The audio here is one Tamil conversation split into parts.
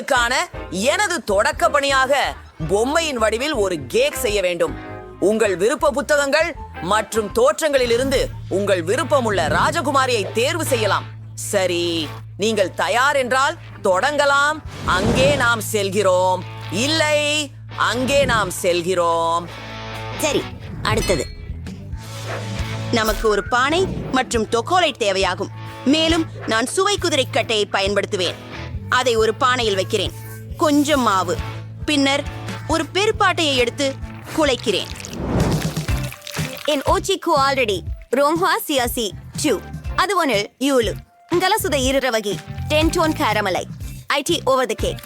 உங்களுக்கான எனது தொடக்க பணியாக பொம்மையின் வடிவில் ஒரு கேக் செய்ய வேண்டும். உங்கள் விருப்ப புத்தகங்கள் மற்றும் தோற்றங்களிலிருந்து உங்கள் விருப்பமுள்ள ராஜகுமாரியை தேர்வு செய்யலாம். சரி, நீங்கள் தயார் என்றால் தொடங்கலாம். அங்கே நாம் செல்கிறோம். இல்லை, அங்கே நாம் செல்கிறோம். சரி, அடுத்தது நமக்கு ஒரு பானை மற்றும் டொக்கோலைட் தேவையாகும். மேலும் நான் சுவை குதிரை கட்டையை பயன்படுத்துவேன். அதை ஒரு பானையில் வைக்கிறேன். கொஞ்சம் மாவு, பின்னர் ஒரு பெருப்பாட்டையை எடுத்து குழைக்கிறேன். என் ஓச்சிக்கு ஆல்ரெடி ரோங்ஹா சியாசி டூ அது ஒன்றில் யூலு கலசுத இருரவகி 10 டோன் கேரமலை ஐடி ஓவர் த கேக்.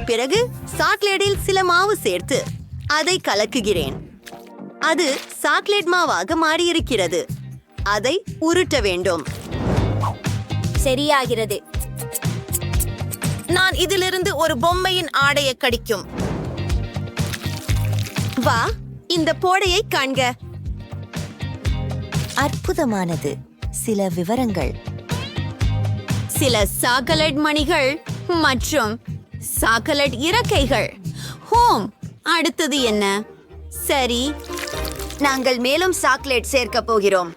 பிறகு சாக்லேட்டில் சில மாவு சேர்த்து அதை கலக்குகிறேன். அது சாக்லேட் மாவாக மாறியிருக்கிறது. அதை உருட்ட வேண்டும். சரியாகிறது. நான் இதிலிருந்து ஒரு பொம்மையின் ஆடையை கடிக்கும். வா, இந்த போடையை காண்க. அற்புதமானது. சில விவரங்கள், சில சாக்லேட் மணிகள் மற்றும் சாக்லேட் இறக்கைகள். ஹோம், அடுத்தது என்ன? சரி, நாங்கள் மேலும் சாக்லேட் சேர்க்க போகிறோம்.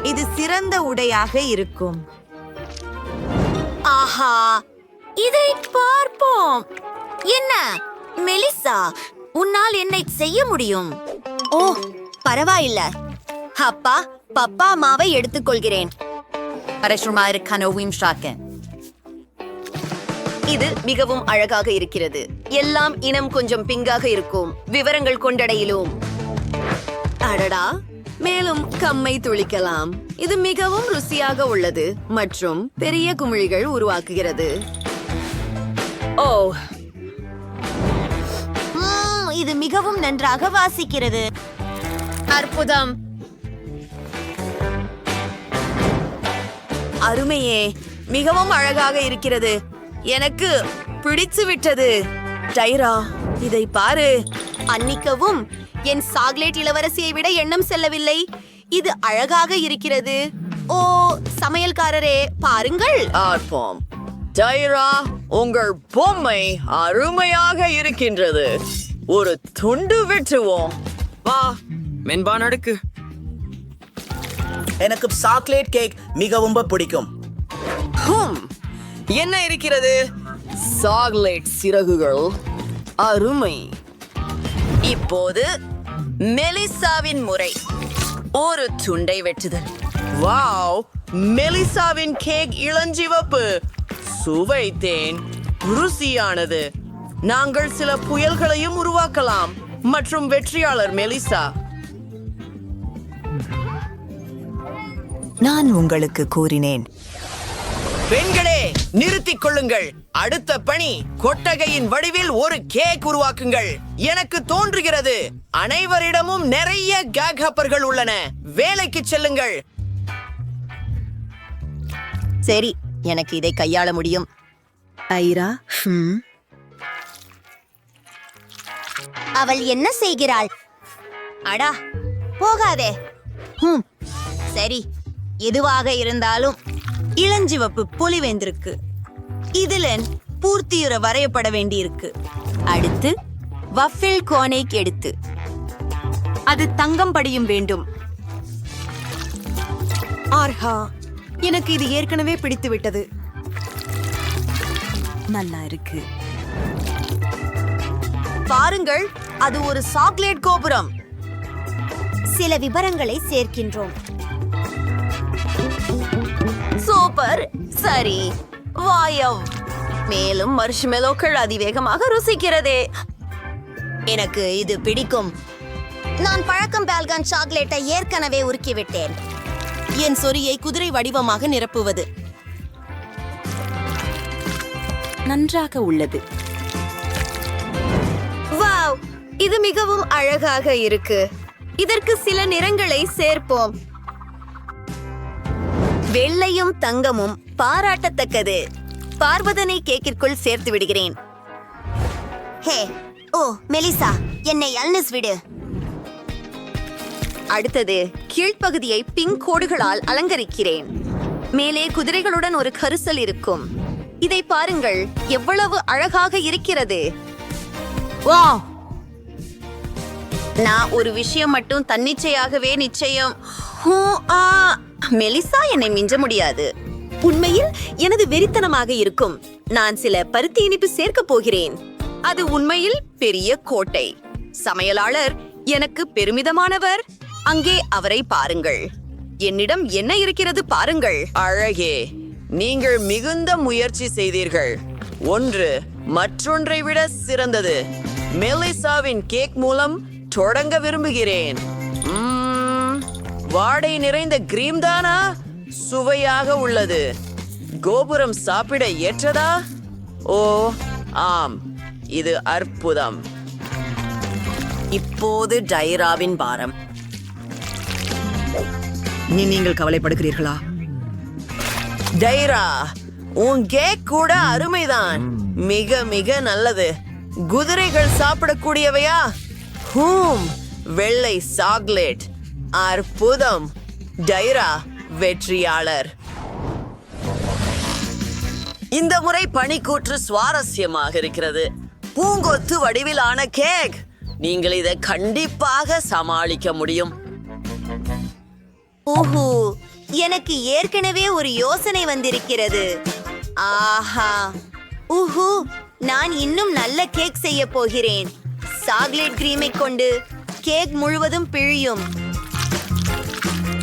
இது சிறந்த உடையாக இருக்கும். ஆஹா, இதை பார்ப்போம். என்ன மெலிசா, உன்னால் என்னை செய்ய முடியும்? ஓ, பரவாயில்ல. அப்பா, பப்பா மாவை எடுத்துக்கொள்கிறேன். இது மிகவும் அழகாக இருக்கிறது. எல்லாம் இனம் கொஞ்சம் பிங்காக இருக்கும். விவரங்கள் கொண்டடையிலும். அடடா, மேலும் கம்மை துளிக்கலாம். இது மிகவும் ருசியாக உள்ளது மற்றும் பெரிய குமிழிகள் உருவாக்குகிறது. ஓ, இது மிகவும் நன்றாக வாசிக்கிறது. அற்புதம். அருமையே, மிகவும் அழகாக இருக்கிறது. எனக்கு பிடித்து விட்டது. டைரா, இதை பாரு. அன்னிக்கவும், என் சாக்லேட் இளவரசியை விட எண்ணம் செல்லவில்லை. இது அழகாக இருக்கிறது. ஓ, சமையல்காரரே, பாருங்கள். ஆர்ப்போம். டைரா, உங்கள் பொம்மை அருமையாக இருக்கின்றது. ஒரு துண்டு வெட்டுவோம். வா, மென்பா நடுக்கு. எனக்கு சாக்லேட் கேக் மிகவும் பிடிக்கும். என்ன இருக்கிறது? சாக்லேட் சிறகுகள். அருமை. இப்போது மெலிசாவின் முறை. ஒரு துண்டை வெட்டுதல். வாவ், மெலிசாவின் கேக் இளஞ்சிவப்பு. சுவைத்தேன். ருசியானது. நாங்கள் சில புயல்களையும் உருவாக்கலாம். மற்றும் வெற்றியாளர் மெலிசா. நான் உங்களுக்கு கூறினேன். பெண்களே, நிறுத்திக் கொள்ளுங்கள். அடுத்த பணி, கொட்டகையின் வடிவில் ஒரு கேக் உருவாக்குங்கள். எனக்கு தோன்றுகிறது அனைவரிடமும் நிறைய கேக் ஹப்பர்கள் உள்ளன. வேலைக்கு செல்லுங்கள். சரி, எனக்கு இதை கையாள முடியும். ஐரா, அவள் என்ன செய்கிறாள்? அடா, போகாதே. சரி, எதுவாக இருந்தாலும் இளஞ்சிவப்பு பொலிவேந்திருக்கு. இதில் பூர்த்தியுற வரையப்பட வேண்டியிருக்கு. அடுத்து வஃபில் கோனைக் எடுத்து அது தங்கம் படியும் வேண்டும். ஆர்ஹா, எனக்கு இது ஏற்கனவே பிடித்து விட்டது. நல்லா இருக்கு. பாருங்கள், அது ஒரு சாக்லேட் கோபுரம். சில விவரங்களை சேர்க்கின்றோம். சூப்பர். சரி, வாயம். மேலும் மர்ஷ்மெலோக்கள் அதிவேகமாக ருசிக்கிறதே. எனக்கு இது பிடிக்கும். நான் பழக்கம் பால்கான் சாக்லேட்டை ஏற்கனவே உருக்கிவிட்டேன். என் சொரியை குதிரை வடிவமாக நிரப்புவது நன்றாக உள்ளது. வாவ், இது மிகவும் அழகாக இருக்கு. இதற்கு சில நிறங்களை சேர்ப்போம். வெள்ளையும் தங்கமும் பாராட்டத்தக்கது. பார்வதனை கேக்கிற்குள் சேர்த்து விடுகிறேன். ஹே, ஓ மெலிசா, என்னை அல்னிஸ் விடு. அடுத்தது கீழ்ப்பகுதியை பிங்க் கோடுகளால் அலங்கரிக்கிறேன். மேலே குதிரைகளுடன் ஒரு கரிசல் இருக்கும். இதை பாருங்கள், எவ்வளவு அழகாக இருக்கிறது. வாவ்! நான் ஒரு விஷயம் மட்டும் தன்னிச்சையாகவே நிச்சயம். மெலிசா என்னை மிஞ்ச முடியாது. உண்மையில் எனது வெறித்தனமாக இருக்கும். நான் சில பருத்தி இனிப்பு சேர்க்க போகிறேன். அது உண்மையில் பெரிய கோட்டை. சமையலாளர் எனக்கு பெருமிதமானவர். அங்கே அவரை பாருங்கள். என்னிடம் என்ன இருக்கிறது பாருங்கள். அழகே, நீங்கள் மிகுந்த முயற்சி செய்தீர்கள். ஒன்று மற்றொன்றை விட சிறந்தது. மெலிசாவின் கேக் மூலம் தொடங்க விரும்புகிறேன். வாடை நிறைந்த கிரீம் தானா? சுவையாக உள்ளது. கோபுரம் சாப்பிட ஏற்றதா? ஓ ஆம், இது அற்புதம். இப்போது டைராவின் பாரம். நீங்கள் கவலைப்படுகிறீர்களா? டைரா, உன் கேக் கூட அருமைதான். மிக மிக நல்லது. குதிரைகள் சாப்பிடக்கூடியவையா? வெள்ளை சாக்லேட். அற்புதம். டைரா வெற்றியாளர். இந்த முறை பனிக்கூற்று சுவாரஸ்யமாக இருக்கிறது. பூங்கொத்து வடிவிலான கேக். நீங்கள் இதை கண்டிப்பாக சமாளிக்க முடியும். ஓஹோ, எனக்கு ஏற்கனவே ஒரு யோசனை வந்திருக்கிறது. ஆஹா, ஊஹு, நான் இன்னும் நல்ல கேக் செய்ய போகிறேன். சாக்லேட் கிரீமை கொண்டு கேக் முழுவதும் பிழியும்.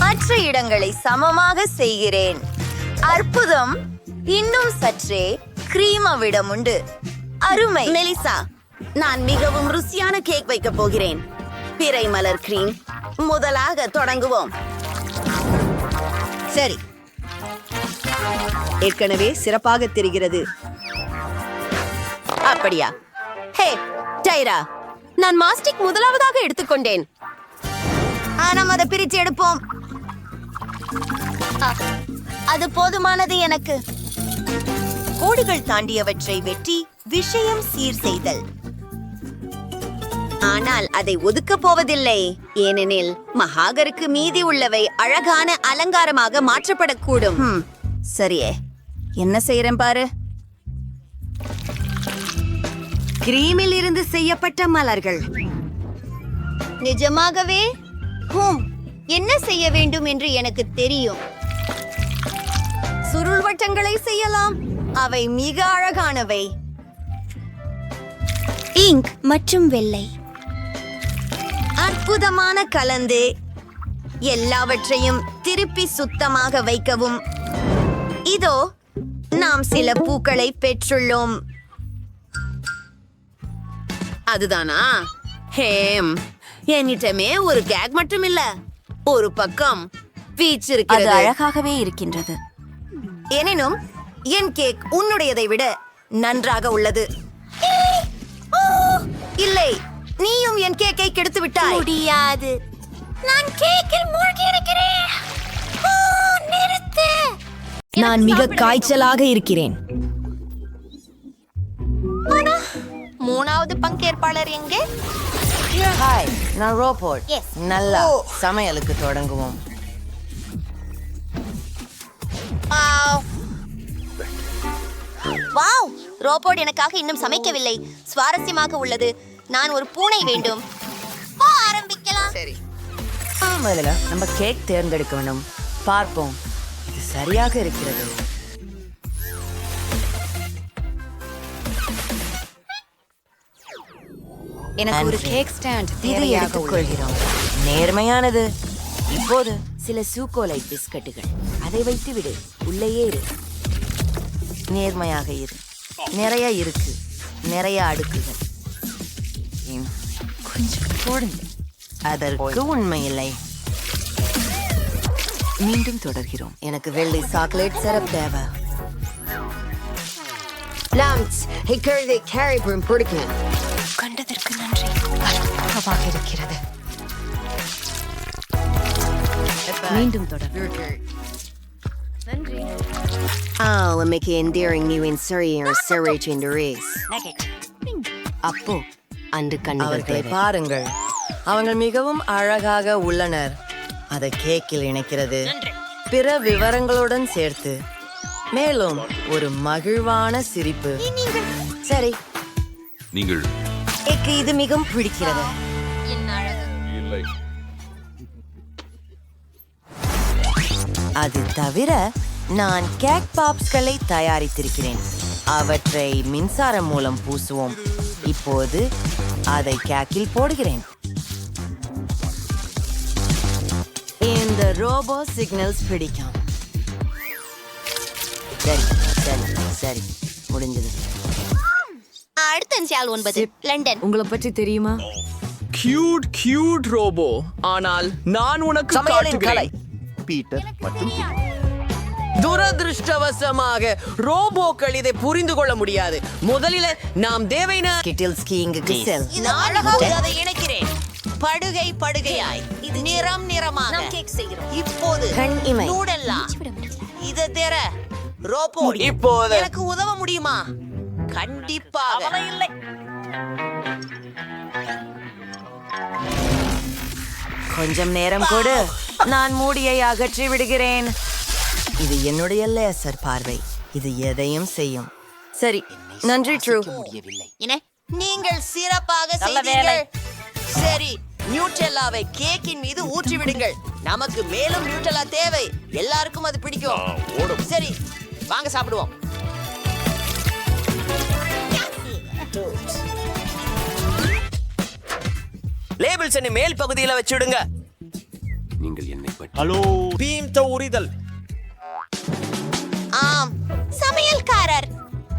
மற்ற இடங்களை சமமாக செய்கிறேன். அற்புதம். இன்னும் சற்றே கிரீமவிடம் உண்டு. அருமை. மெலிசா, நான் மிகவும் ருசியான கேக் வைக்க போகிறேன். பிறை மலர் கிரீம். முதலாக தொடங்குவோம். சரி, ஏற்கனவே சிறப்பாக தெரிகிறது. அப்படியா? ஹே டைரா, நான் மாஸ்டிக் முதலாவதாக எடுத்துக்கொண்டேன். நாம் அதை பிரித்து எடுப்போம். அது போதுமானது எனக்கு. கோடுகள் தாண்டியவற்றை வெட்டி விஷயம் சீர் செய்தல். ஆனால் அதை ஒதுக்கப் போவதில்லை, ஏனெனில் மகாகருக்கு மீதி உள்ளவை அழகான அலங்காரமாக மாற்றப்படக்கூடும். சரியே, என்ன செய்யறேன் பாரு. கிரீமில் இருந்து செய்யப்பட்ட மலர்கள். நிஜமாகவே என்ன செய்ய வேண்டும் என்று எனக்கு தெரியும். சுருள் வட்டங்களை செய்யலாம். அவை மிக அழகானவை. இங்க் மற்றும் வெள்ளை. அற்புதமான கலந்து. எல்லாவற்றையும் திருப்பி சுத்தமாக வைக்கவும். இதோ நாம் சில பூக்களை பெற்றுள்ளோம். அதுதானா? ஹேம், என்னிடமே ஒரு கேக் மட்டும் இல்ல, ஒரு பக்கம் பீச் அது இருக்கிறது. அழகாகவே இருக்கின்றது. எனினும் என் கேக் உன்னுடையதை விட நன்றாக உள்ளது. இல்லை, நீயும் என் கேக்கை கெடுத்து விட்டாய். முடியாது. நான் கேக்கில் மூழ்கி இருக்கிறேன். நிறுத்து. நான் மிக காய்ச்சலாக இருக்கிறேன். மூணாவது பங்கேற்பாளர் எங்கே? ஹாய், நான் ரோபோட். Yes. நல்லா சமையலுக்கு தொடங்குவோம். வாவ், ரோபோட் எனக்காக இன்னும் சமைக்கவில்லை. சுவாரஸ்யமாக உள்ளது. நான் ஒரு பூனை வேண்டும். ஆரம்பிக்கலாம். சரி, முதல்ல நம்ம கேக் தேர்ந்தெடுக்க வேண்டும். பார்ப்போம், இது சரியாக இருக்கிறது. எனக்கு ஒரு நன்றி. கேக் ஸ்டாண்ட் இதை தேவையாக உள்ளது. எடுத்துக்கொள்கிறோம். நேர்மையானது. இப்போது சில சூக்கோலை பிஸ்கட்டுகள். அதை வைத்து விடு. உள்ளேயே இரு. நேர்மையாக இரு. நிறைய இருக்கு. நிறைய அடுக்குகள். கொஞ்சம் போடுங்க. அதற்கு உண்மையில்லை. மீண்டும் தொடர்கிறோம். எனக்கு வெள்ளை சாக்லேட் சிரப் தேவை. கண்டதற்கு நன்றி. அற்புதமாக இருக்கிறது. மீண்டும் தொடர். மிக endearing new interior search in the race. அப்போ அன்று கண்ணுகள் அவர்களை தேவை. பாருங்கள், அவங்கள் மிகவும் அழகாக உள்ளனர். அதை கேக்கில் இணைக்கிறது. பிற விவரங்களுடன் சேர்த்து மேலும் ஒரு மகிழ்வான சிரிப்பு. சரி, நீங்கள் எனக்கு இது மிகவும் பிடிக்கிறது. அது தவிர நான் கேக் பாப்ஸ்களை தயாரித்திருக்கிறேன். அவற்றை மின்சாரம் மூலம் பூசுவோம். இப்போது அதை கேக்கில் போடுகிறேன். இந்த ரோபோ சிக்னல்ஸ் பிடிக்கும். சரி சரி சரி, முடிஞ்சது. அடுத்த 9 லண்டன். உங்களை பற்றி தெரியுமா? Cute robot. ஆனால் நான் உனக்கு காட்டுகிறேன். பீட்டர் மற்றும் துரதிருஷ்டவசமாக ரோபோக்கள் இதை புரிந்து கொள்ள முடியாது. முதலில் நாம் தேவையான கிட்டில்ஸ்கி இங்கு செல். நான் அதை இணைக்கிறேன். படுகையாய் இது நிறமாக கேக் செய்கிறோம். இப்போது கண் இமை. நூடல்லா இத தேர ரோபோ இப்போது எனக்கு உதவ முடியுமா? கண்டிப்பாக இல்லை. கொஞ்சம் நேரம் கொடு, நான் மூடியை அகற்றி விடுகிறேன். இது என்னுடைய லேசர் பார்வை, இது எதையும் செய்யும். சரி, நன்றி ட்ரூ. என்ன நீங்கள் சிறப்பாக செய்தீர்கள். சரி, நியூட்ரெல்லாவை கேக்கின் மீது ஊற்றி விடுங்கள். நமக்கு மேலும் நியூட்ரெல்லா தேவை. எல்லாருக்கும் அது பிடிக்கும். சரி, வாங்க சாப்பிடுவோம். லேபிள்ஸ் மேல் பகுதியில வச்சுடுங்க. நீங்கள் என்னை பற்றி ஹலோ பீம் உரிதல். ஆம், சமையல்காரர்.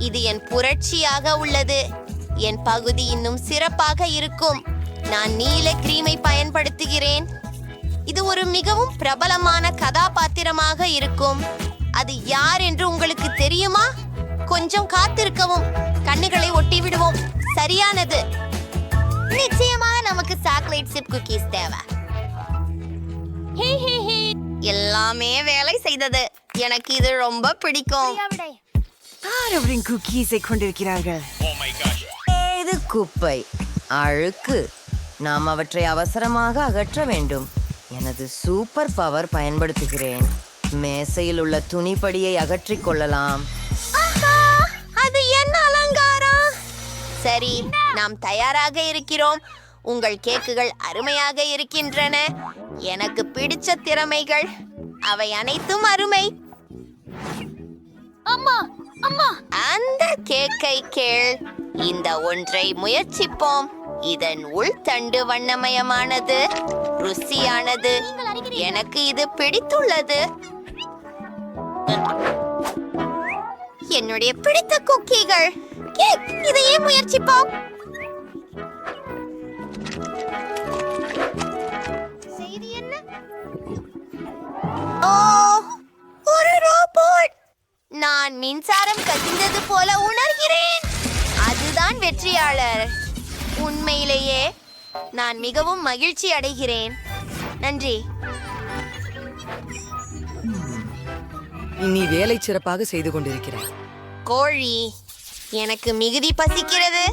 இது என் புரட்சியாக உள்ளது. என் பகுதி இன்னும் சிறப்பாக இருக்கும். நான் நீல கிரீமை பயன்படுத்துகிறேன். இது ஒரு மிகவும் பிரபலமான கதாபாத்திரமாக இருக்கும். அது யார் என்று உங்களுக்கு தெரியுமா? கொஞ்சம் காத்திருக்கவும். கண்ணுகளை ஒட்டி விடுவோம். சரியானது. நிச்சயமாக நமக்கு சாக்லேட் சிப் குக்கீஸ் தேவை. எல்லாமே வேலை செய்தது. எனக்கு இது ரொம்ப பிடிக்கும். குக்கீஸை கொண்டிருக்கிறார்கள். இது குப்பை, அழுக்கு. நாம் அவற்றை அவசரமாக அகற்ற வேண்டும். எனது சூப்பர் பவர் பயன்படுத்துகிறேன். மேசையில் உள்ள துணிப்படியை அகற்றிக் கொள்ளலாம். அது என்ன அலங்காரம்! சரி, நாம் தயாராக இருக்கிறோம். உங்கள் கேக்குகள் அருமையாக இருக்கின்றன. எனக்கு பிடிச்ச திறமைகள் அவை அனைத்தும் அருமை. அம்மா அம்மா, அந்த கேக்கை கேள். இந்த ஒன்றை முயற்சிப்போம். இதன் உள்தண்டு வண்ணமயமானது, ருசியானது. எனக்கு இது பிடித்துள்ளது. என்னுடைய பிடித்த குக்கீகள். கேக், இதையே முயற்சிப்போம். செய்தி என்ன? ஓ, ஒரு ரோபோட். நான் மின்சாரம் கசிந்தது போல உணர்கிறேன். அதுதான் வெற்றியாளர். உண்மையிலேயே நான் மிகவும் மகிழ்ச்சி அடைகிறேன். நன்றி. நீ வேலை சிறப்பாக செய்து கொண்டிருக்கிறாய். கோழி, எனக்கு மிகுதி பசிக்கிறது.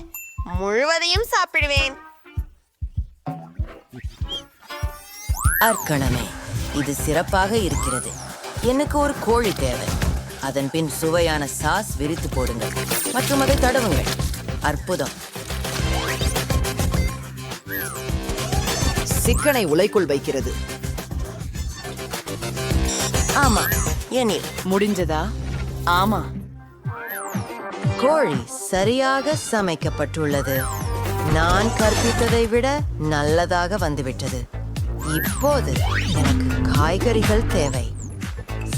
முழுவதையும் சாப்பிடுவேன். அர்க்கணமே, இது சிறப்பாக இருக்கிறது. எனக்கு ஒரு கோழி தேவை. அதன் பின் சுவையான சாஸ் விரித்து போடுங்கள் மற்றும் அதை தடவுங்கள். அற்புதம். சிக்கனை உலைக்குள் வைக்கிறது. ஆமா, எனில் முடிஞ்சதா? ஆமா, கோழி சரியாக சமைக்கப்பட்டுள்ளது. நான் கற்பித்ததை விட நல்லதாக வந்துவிட்டது. இப்போது எனக்கு காய்கறிகள் தேவை.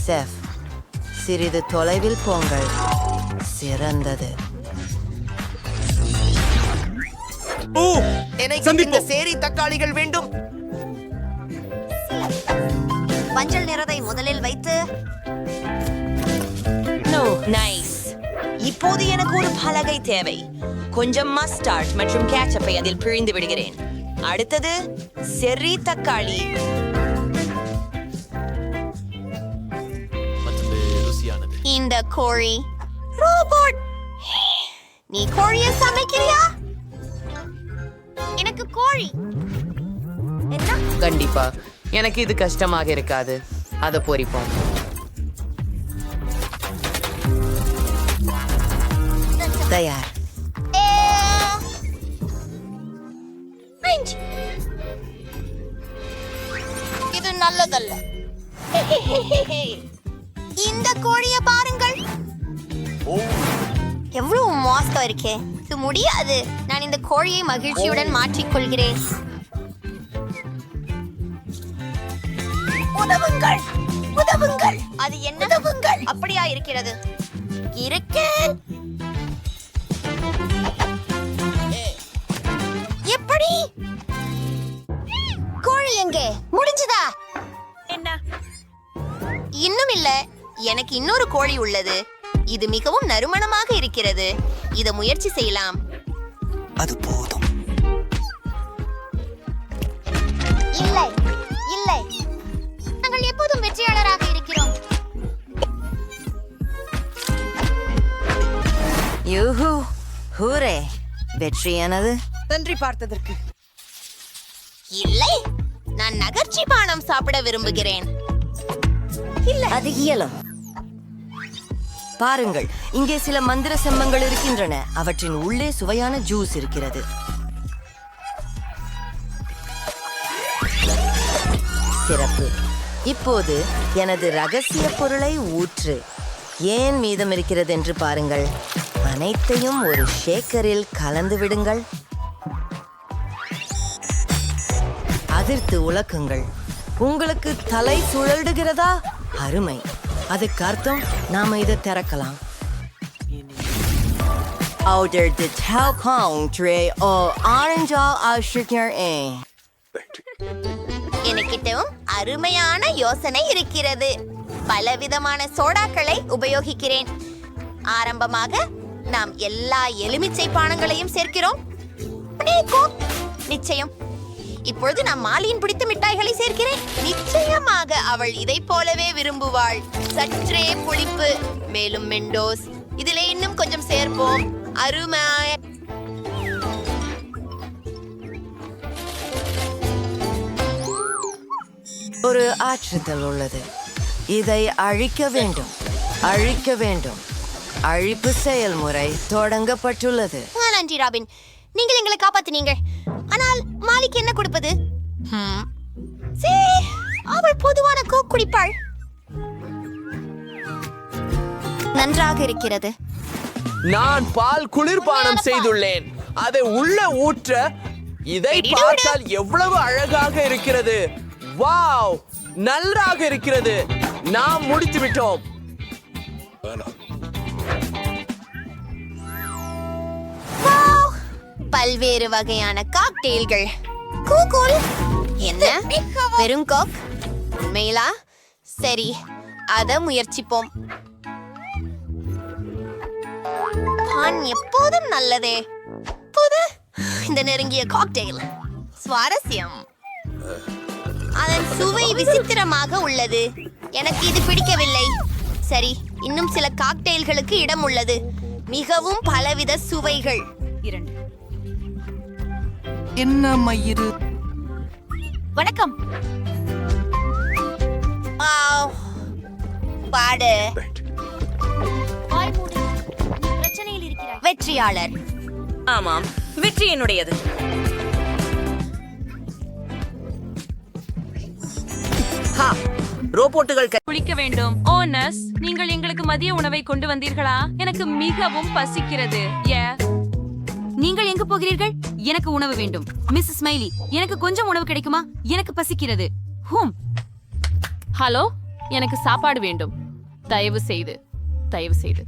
செஃப், சிறிது தொலைவில் போங்கள். சிறந்தது. எனக்கு இந்த சேரி தக்காளிகள் வேண்டும். மஞ்சள் நிறத்தை முதலில் வைத்து. நைஸ். இப்போது எனக்கு ஒரு பலகை தேவை. கொஞ்சம் மஸ்டார்ட் மற்றும் கேச்சப்பை அதில் பிழிந்து விடுகிறேன். அடுத்தது செர்ரி தக்காளி. இந்த கோழி ரோபோட். நீ கோழியை சமைக்கிறியா? எனக்கு கோழி என்ன? கண்டிப்பா எனக்கு இது கஷ்டமாக இருக்காது. அதை பொரிப்போம். தயார். இது நல்லதல்ல. இந்த கோழிய பாருங்கள், எவ்வளவு மோசம் இருக்கே. இது முடியாது. நான் இந்த கோழியை மகிழ்ச்சியுடன் மாற்றிக்கொள்கிறேன். உதவுங்கள், உதவுங்கள். அது என்ன? உதவுங்கள். அப்படியா இருக்கிறது? இருக்கேன். எப்படி? கோழி எங்கே? முடிஞ்சதா? என்ன? இன்னும் இல்ல. எனக்கு இன்னொரு கோழி உள்ளது. இது மிகவும் நறுமணமாக இருக்கிறது. இத முயற்சி செய்யலாம். அது போதும். இல்லை, இல்லை. நாங்கள் எப்போதும் வெற்றியாளராக இருக்கிறோம். யூஹூ, ஹூரே, வெற்றியானது. நன்றி பார்த்ததற்கு. இல்லை, நான் நகர்ச்சி பானம் சாப்பிட விரும்புகிறேன். இல்ல, அது இயலும். பாருங்கள், இங்கே சில மந்திர செம்மங்கள் இருக்கின்றன. அவற்றின் உள்ளே சுவையான ஜூஸ் இருக்கிறது. சிறப்பு. இப்போது எனது ரகசிய பொருளை ஊற்று. ஏன் மீதம் இருக்கிறது என்று பாருங்கள். அனைத்தையும் ஒரு ஷேக்கரில் கலந்து விடுங்கள். அதிர்த்து உலக்குங்கள். உங்களுக்கு தலை சுழல்டுகிறதா? அருமை. அதுக்கு அர்த்தம் நாம இதை திறக்கலாம். Outer the Telcom tray or orange sugar a. எனக்கிட்டவும் அருமையான யோசனை இருக்கிறது. பலவிதமான சோடாக்களை உபயோகிக்கிறேன். ஆரம்பமாக நாம் எல்லா எலுமிச்சை பானங்களையும் சேர்க்கிறோம். நிச்சயம். இப்பொழுது நான் மாலியின் பிடித்த மிட்டாய்களை சேர்க்கிறேன். நிச்சயமாக அவள் இதை போலவே விரும்புவாள். சற்றே புளிப்பு, மேலும் மெண்டோஸ். இதிலே இன்னும் கொஞ்சம் சேர்ப்போம். அருமை. ஒரு ஆற்றுதல் உள்ளது. இதை அழிக்க வேண்டும், அழிக்க வேண்டும். அழிப்பு செயல்முறை தொடங்கப்பட்டுள்ளது. நன்றி ராபின், நீங்கள் எங்களை காப்பாத்தினீங்க. ஆனால் மாலிக்கு என்ன கொடுப்பது? அவள் பொதுவான கோக் குடிப்பாள். நன்றாக இருக்கிறது. நான் பால் குளிர்பானம் செய்துள்ளேன். அதை உள்ள ஊற்ற. இதை பார்த்தால் எவ்வளவு அழகாக இருக்கிறது. வாவ், நன்றாக இருக்கிறது. நாம் முடித்து விட்டோம். பல்வேறு வகையான காக்டெயில்கள். கூகுள் என்ன? வெறும் கோக்? உண்மையிலா? சரி, அத முயற்சிப்போம். பான் எப்போதும் நல்லதே. புது இந்த நெருங்கிய காக்டெயில் சுவாரஸ்யம். அதன் சுவை விசித்திரமாக உள்ளது. எனக்கு இது பிடிக்கவில்லை. சரி, இன்னும் சில காக்டெயில்களுக்கு இடம் உள்ளது. மிகவும் பலவித சுவைகள். என்ன மயிறு? வணக்கம். பாடு. வெற்றியாளர். ஆமாம், வெற்றி என்னுடையது. ரோபோட்டுகள் குளிக்க வேண்டும். ஓ நர்ஸ், நீங்கள் எங்களுக்கு மதிய உணவை கொண்டு வந்தீர்களா? எனக்கு மிகவும் பசிக்கிறது. நீங்கள் எங்க போகிறீர்கள்? எனக்கு உணவு வேண்டும். மிஸ் ஸ்மைலி, எனக்கு கொஞ்சம் உணவு கிடைக்குமா? எனக்கு பசிக்கிறது. ஹலோ, எனக்கு சாப்பாடு வேண்டும். தயவு செய்து, தயவு செய்து.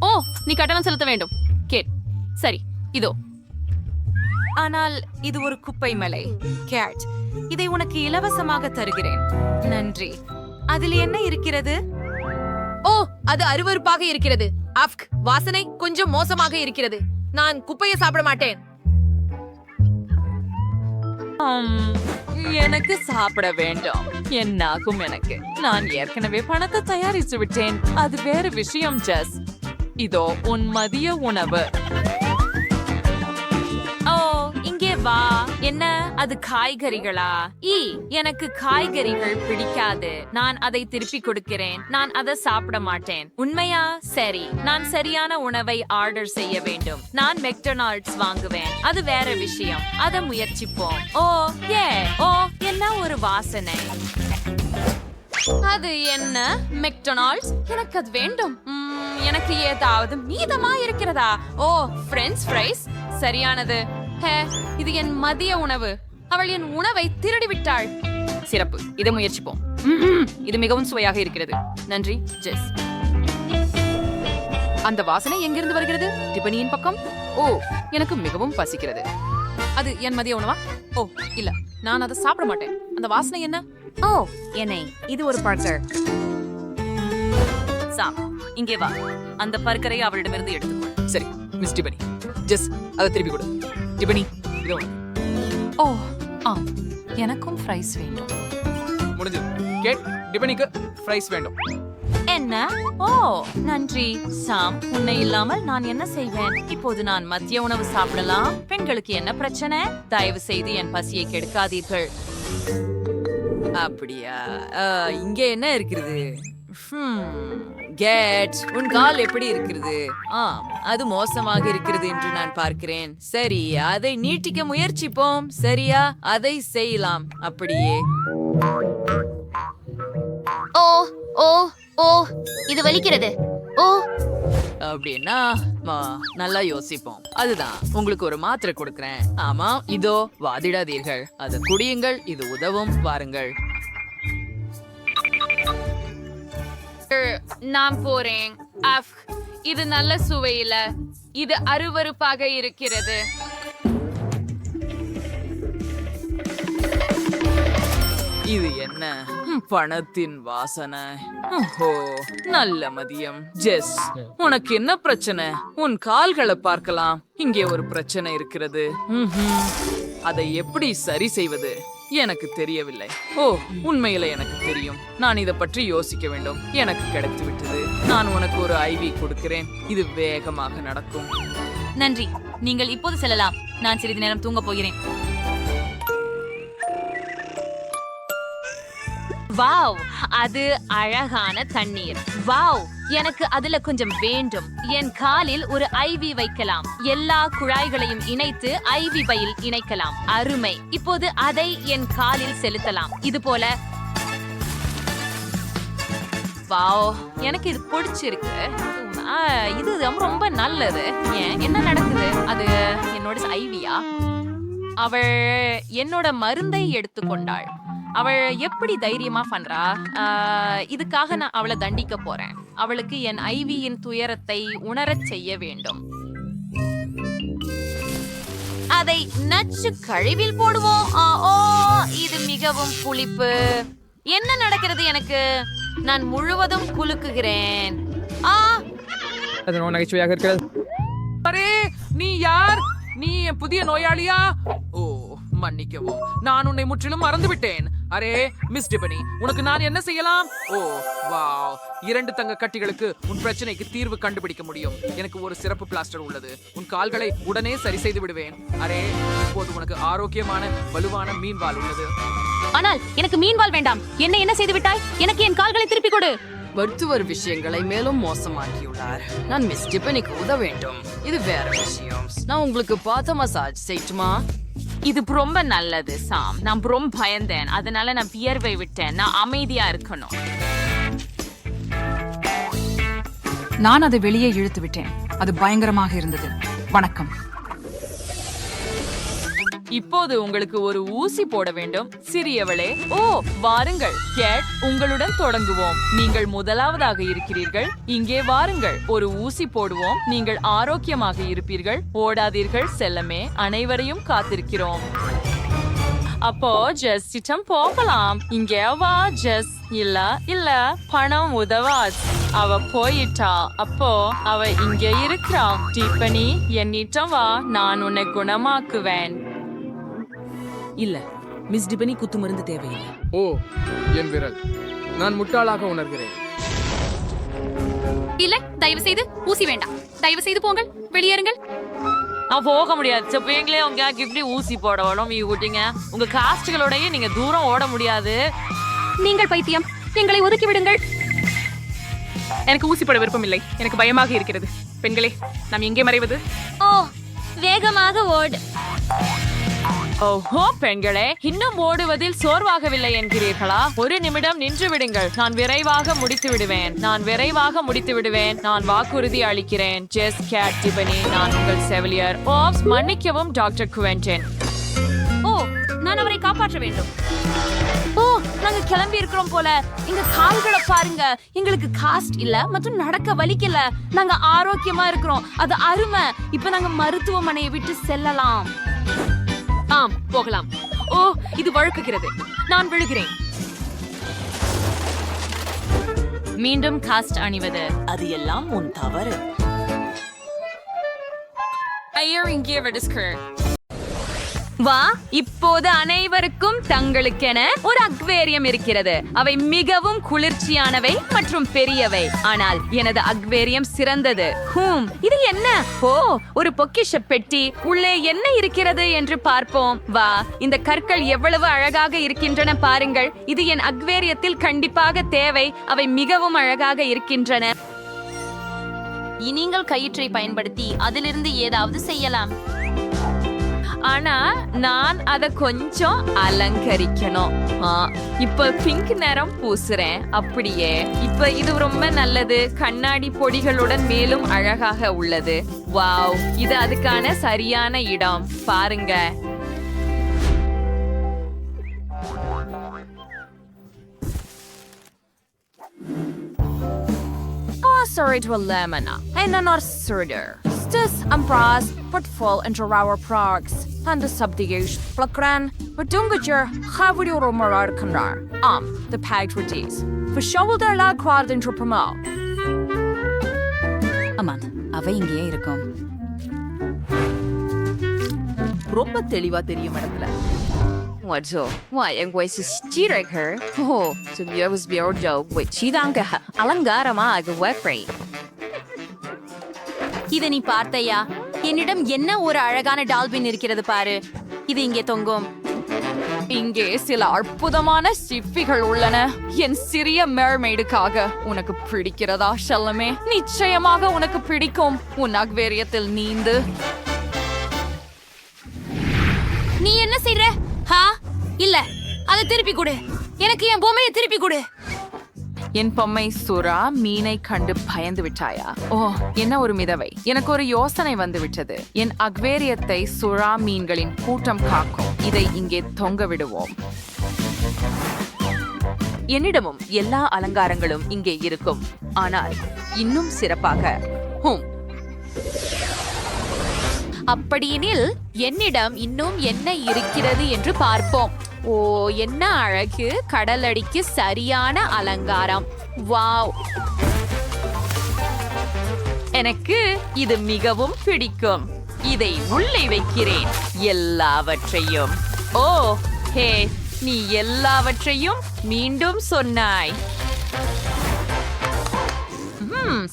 ஓ, நீ கட்டணம் செலுத்த வேண்டும். கேட். சரி, இதோ. ஆனால் இது ஒரு குப்பை மலை. கேட், இதை உனக்கு இலவசமாக தருகிறேன். நன்றி. அதில் என்ன இருக்கிறது? ஓ, அது அருவருப்பாக இருக்கிறது. வாசனை கொஞ்சம் மோசமாக இருக்கிறது. நான் குப்பையை சாப்பிட மாட்டேன். எனக்கு சாப்பிட வேண்டும். என்னாகும் எனக்கு? நான் ஏற்கனவே பணத்தை தயாரித்து விட்டேன். அது வேற விஷயம். ஜஸ், இதோ உன் மதிய உணவு. ஓ, இங்கே வா, என்ன அது காய்கறிகளா? எனக்கு காய்கறிகள் பிடிக்காது. நான் அதை திருப்பி கொடுக்கிறேன். நான் அதை சாப்பிட மாட்டேன். உண்மையா? சரி, நான் சரியான உணவை ஆர்டர் செய்ய வேண்டும். நான் மெக்டொனால்ட்ஸ் வாங்குவேன். அது வேற விஷயம். அதை முயற்சிப்போம். ஓ என்ன ஒரு வாசனை! அது என்ன? மெக்டொனால்ட்ஸ்? எனக்கு அது வேண்டும். எனக்கு ஏதாவது மீதமா இருக்கிறதா? ஓ, பிரெஞ்ச் ஃப்ரைஸ் சரியானது. இது என் மதிய உணவு. அவள் என் உணவை திருடி விட்டாள். சிறப்பு, இதை முயற்சிப்போம். இது மிகவும் சுவையாக இருக்கிறது. நன்றி, ஜெஸ். அந்த வாசனை எங்கிருந்து வருகிறது? டிபனியின் பக்கம். ஓ, எனக்கு மிகவும் பசிக்கிறது. அது என் மதிய உணவா? ஓ இல்ல, நான் அதை சாப்பிட மாட்டேன். அந்த வாசனை என்ன? ஓ, என்னை இது ஒரு பர்கர். சாம், இங்கே வா. அந்த பர்கரை அவளிடமிருந்து எடுத்துக்கொள். சரி, மிஸ் டிபனி. ஜெஸ், அதை திருப்பி கொடு. டிபனி, இதோ. ஓ ஆம், எனக்கும் ஃப்ரைஸ் வேண்டும். முடிஞ்சது. கேட், டிபனிக்கு ஃப்ரைஸ் வேண்டும். என்ன? ஓ நன்றி சாம். உன்னை இல்லாமல் நான் என்ன செய்வேன்? இப்போது நான் மதிய உணவு சாப்பிடலாம். பெண்களுக்கு என்ன பிரச்சனை? தயவு செய்து என் பசியை கெடுக்காதீர்கள். அப்படியா? இங்க என்ன இருக்கிறது? கேட், உன் கால் எப்படி இருக்கிறது? அது மோசமாக இருக்கிறது என்று நான் பார்க்கிறேன். சரி, அதை நீட்டிக்க முயற்சிப்போம். சரியா? அதை செய்யலாம். அப்படியே. ஓ ஓ ஓ இது வலிக்கிறது. ஓ அப்படின்னா நல்லா யோசிப்போம். அதுதான், உங்களுக்கு ஒரு மாத்திரை கொடுக்கிறேன். ஆமா, இதோ, வாதிடாதீர்கள். அதை குடியுங்கள். இது உதவும். வாருங்கள். நான் போறேன். இது நல்ல சுவையில. இது அருவருப்பாக இருக்கிறது. இது என்ன? பணத்தின் வாசனை. ஓ, நல்ல மதியம். ஜெஸ், உனக்கு என்ன பிரச்சனை? உன் கால்களை பார்க்கலாம். இங்கே ஒரு பிரச்சனை இருக்கிறது. அதை எப்படி சரி செய்வது? எனக்கு தெரியவில்லை. ஓ, உண்மையில எனக்கு தெரியும். நான் இதை பற்றி யோசிக்க வேண்டும். எனக்கு கிடைத்து விட்டது. நான் உனக்கு ஒரு ஐவி கொடுக்கிறேன். இது வேகமாக நடக்கும். நன்றி, நீங்கள் இப்போது செல்லலாம். நான் சிறிது நேரம் தூங்க போகிறேன். வாவ், அது அழகான தண்ணீர். வாவ், எனக்கு அதுல கொஞ்சம் வேண்டும். என் காலில் ஒரு ஐவி வைக்கலாம். எல்லா குழாய்களையும் இணைத்து ஐவி பையில் இணைக்கலாம். அருமை. இப்போது அதை என் காலில் செலுத்தலாம். இது போல. வாவ், எனக்கு இது பிடிச்சிருக்கு. இது ரொம்ப நல்லது. ஏன், என்ன நடக்குது? அது என்னோட ஐவியா? அவள் என்னோட மருந்தை எடுத்துக்கொண்டாள். அவள் எப்படி தைரியமா பண்றா? இதுக்காக நான் அவளை தண்டிக்க போறேன். அவளுக்கு என் ஐவியின் துயரத்தை உணரச் செய்ய வேண்டும். அதை நச்சு கழிவில் போடுவோம். ஓ, இது மிகவும் புளிப்பு. என்ன நடக்கிறது எனக்கு? நான் முழுவதும் குலுக்குகிறேன். நகைச்சுவையாக இருக்கிறது. அரே, நீ யார்? நீ என் புதிய நோயாளியா? ஓ, மன்னிக்கவும், நான் உன்னை முற்றிலும் மறந்துவிட்டேன். அரே மிஸ் டிபனி, உனக்கு நான் என்ன செய்யலாம்? ஓ வாவ், 2 தங்க கட்டிகளுக்கு உன் பிரச்சனைக்கு தீர்வு கண்டுபிடிக்க முடியும். எனக்கு ஒரு சிறப்பு பிளாஸ்டர் உள்ளது. உன் கால்களை உடனே சரி செய்து விடுவேன். அரே, இப்போது உனக்கு ஆரோக்கியமான வலுவான மீன்வால் உள்ளது. ஆனால் எனக்கு மீன்வால் வேண்டாம். என்ன செய்து விட்டாய்? எனக்கு என் கால்களை திருப்பி கொடு. மருத்துவர் விஷயங்களை மேலும் மோசமாக்கியுள்ளார். நான் மிஸ் டிபனிக்கு உதவ வேண்டும். இது வேற விஷயம். நான் உங்களுக்கு பார்த்த மசாஜ் செய்யட்டுமா? இது ரொம்ப நல்லது சாம். நான் ரொம்ப பயந்தேன். அதனால நான் வியர்வை விட்டேன். நான் அமைதியா இருக்கணும். நான் அதை வெளியே இழுத்து விட்டேன். அது பயங்கரமாக இருந்தது. வணக்கம். இப்போது உங்களுக்கு ஒரு ஊசி போட வேண்டும், சிறியவளே. ஓ, வாருங்கள் கேட், உங்களுடன் தொடங்குவோம். நீங்கள் முதலாவதாக இருக்கிறீர்கள். இங்கே வாருங்கள், ஒரு ஊசி போடுவோம். நீங்கள் ஆரோக்கியமாக இருப்பீர்கள். ஓடாதீர்கள் செல்லமே. அனைவரையும் காத்திருக்கிறோம். அப்போ ஜெஸ்ஸிடம் போகலாம். இங்கே வா ஜெஸ். இல்ல, பணம் உதவாது. அவ போயிட்டா. அப்போ அவ இங்கே இருக்கிறா. டிபனி, என்னிடம் வா. நான் உன்னை குணமாக்குவேன். இல்ல, மிஸ் டிபனி குத்து மருந்து தேவையில்லை. ஓ, என் விரல். நான் முட்டாளாக உணர்கிறேன். இல்ல, தயவு செய்து ஊசி வேண்டாம். தயவு செய்து போங்கள், வெளியேறுங்கள். நான் போக முடியாது. செப்பீங்களே உங்களுக்கு இப்படி ஊசி போடணும் விட்டீங்க. உங்க காஸ்டுகளோடய நீங்க தூரம் ஓட முடியாது. நீங்கள் பைத்தியம், எங்களை ஒதுக்கி விடுங்கள். எனக்கு ஊசி போட விருப்பம் இல்லை. எனக்கு பயமாக இருக்கிறது. பெண்களே, நாம் எங்கே மறைவது? ஓ, வேகமாக ஓடு. ஓஹோ பெண்களே, இன்னும் ஓடுவதில் சோர்வாகவில்லை என்கிறீர்களா? ஒரு நிமிடம் நின்று விடுங்கள். நான் விரைவாக முடித்து விடுவேன். நான் வாக்குறுதி அளிக்கிறேன். ஜெஸ் கேட் டிபனி, நான் உங்கள் செவிலியர். ஓப்ஸ், மன்னிக்கவும் டாக்டர் குவென்டின். ஓ, நான் அவரை காப்பாற்ற வேண்டும். ஓ, நாங்க கிளம்பி இருக்கிறோம் போல. எங்க கால்களை பாருங்க. எங்களுக்கு காஸ்ட் இல்ல மற்றும் நடக்க வலிக்கல. நாங்க ஆரோக்கியமா இருக்கிறோம். அது அருமை. இப்ப நாங்க மருத்துவமனையை விட்டு செல்லலாம். ஆம், போகலாம். ஓ, இது வழுக்குகிறது. நான் விழுகிறேன். மீண்டும் காஸ்ட் அணிவது. அது எல்லாம் உன் தவறு. ஐயர் இங்கே வெடிஸ்கர். வா, இப்போது அனைவருக்கும் தங்களுக்கென ஒரு அக்வேரியம் இருக்கிறது. அவை மிகவும் குளிர்ச்சியானவை மற்றும் பெரியவை. ஆனால் எனது அக்வேரியம் சிறந்தது. இது என்ன? ஓ, ஒரு பொக்கிஷ பெட்டி. உள்ளே என்ன இருக்கிறது என்று பார்ப்போம். வா, இந்த கற்கள் எவ்வளவு அழகாக இருக்கின்றன பாருங்கள். இது என் அக்வேரியத்தில் கண்டிப்பாக தேவை. அவை மிகவும் அழகாக இருக்கின்றன. நீங்கள் கயிற்றை பயன்படுத்தி அதிலிருந்து ஏதாவது செய்யலாம். ஆனா நான் அத கொஞ்சம் அலங்கரிக்கணும். இப்ப பிங்க் நிறம் பூசுறேன். அப்படியே இப்ப இது ரொம்ப நல்லது. கண்ணாடி பொடிகளுடன் மேலும் அழகாக உள்ளது. வாவ், இது அதுக்கான சரியான இடம். பாருங்க. Sorry to Lemana, and an absurder. Stis ambras, but fall into our progs. And the subjugation. Plakran, but dungajer, have you rumorar kanar? The pagrities. For shovel their lag quad into promo. அமாந்த், அவை இங்கேயே இருக்கும். ரொம்ப தெளிவா தெரியும் இடத்துல. What's up? Why, I'm going to steer her. Oh, to be able to be our job. Wait, she don't get alangarama like a wet frame. இதை நீ பார்த்தையா? என்னிடம் என்ன ஒரு அழகான டால்பின் இருக்கிறது பாரு. இது இங்கே தொங்கும். இங்கே சில அற்புதமான சிப்பிகள் உள்ளன. என் சிறிய மெர்மெய்டுக்காக. உனக்கு பிடிக்கிறதா செல்லமே? நிச்சயமாக உனக்கு பிடிக்கும். உன் அக்வேரியத்தில் நீந்து. நீ என்ன செய்ற? இல்ல, அதை திருப்பி கொடு. எனக்கு என் பொம்மையை திருப்பி கொடு. என் பொம்மை சுறா மீனை கண்டு பயந்து விட்டாயா? ஓ, என்ன ஒரு மிதவை. எனக்கு ஒரு யோசனை வந்து விட்டது. என் அக்வேரியத்தை சுறா மீன்களின் கூட்டம் காக்கும். இதை இங்கே தொங்க விடுவோம். என்னிடமும் எல்லா அலங்காரங்களும் இங்கே இருக்கும். ஆனால் இன்னும் சிறப்பாக அப்படியெனில் என்னிடம் இன்னும் என்ன இருக்கிறது என்று பார்ப்போம். ஓ, என்ன அழகு. கடலடிக்கு சரியான அலங்காரம். வாவ், எனக்கு இது மிகவும் பிடிக்கும். இதை உள்ளே வைக்கிறேன். எல்லாவற்றையும். ஓ, ஹே, நீ எல்லாவற்றையும் மீண்டும் சொன்னாய்.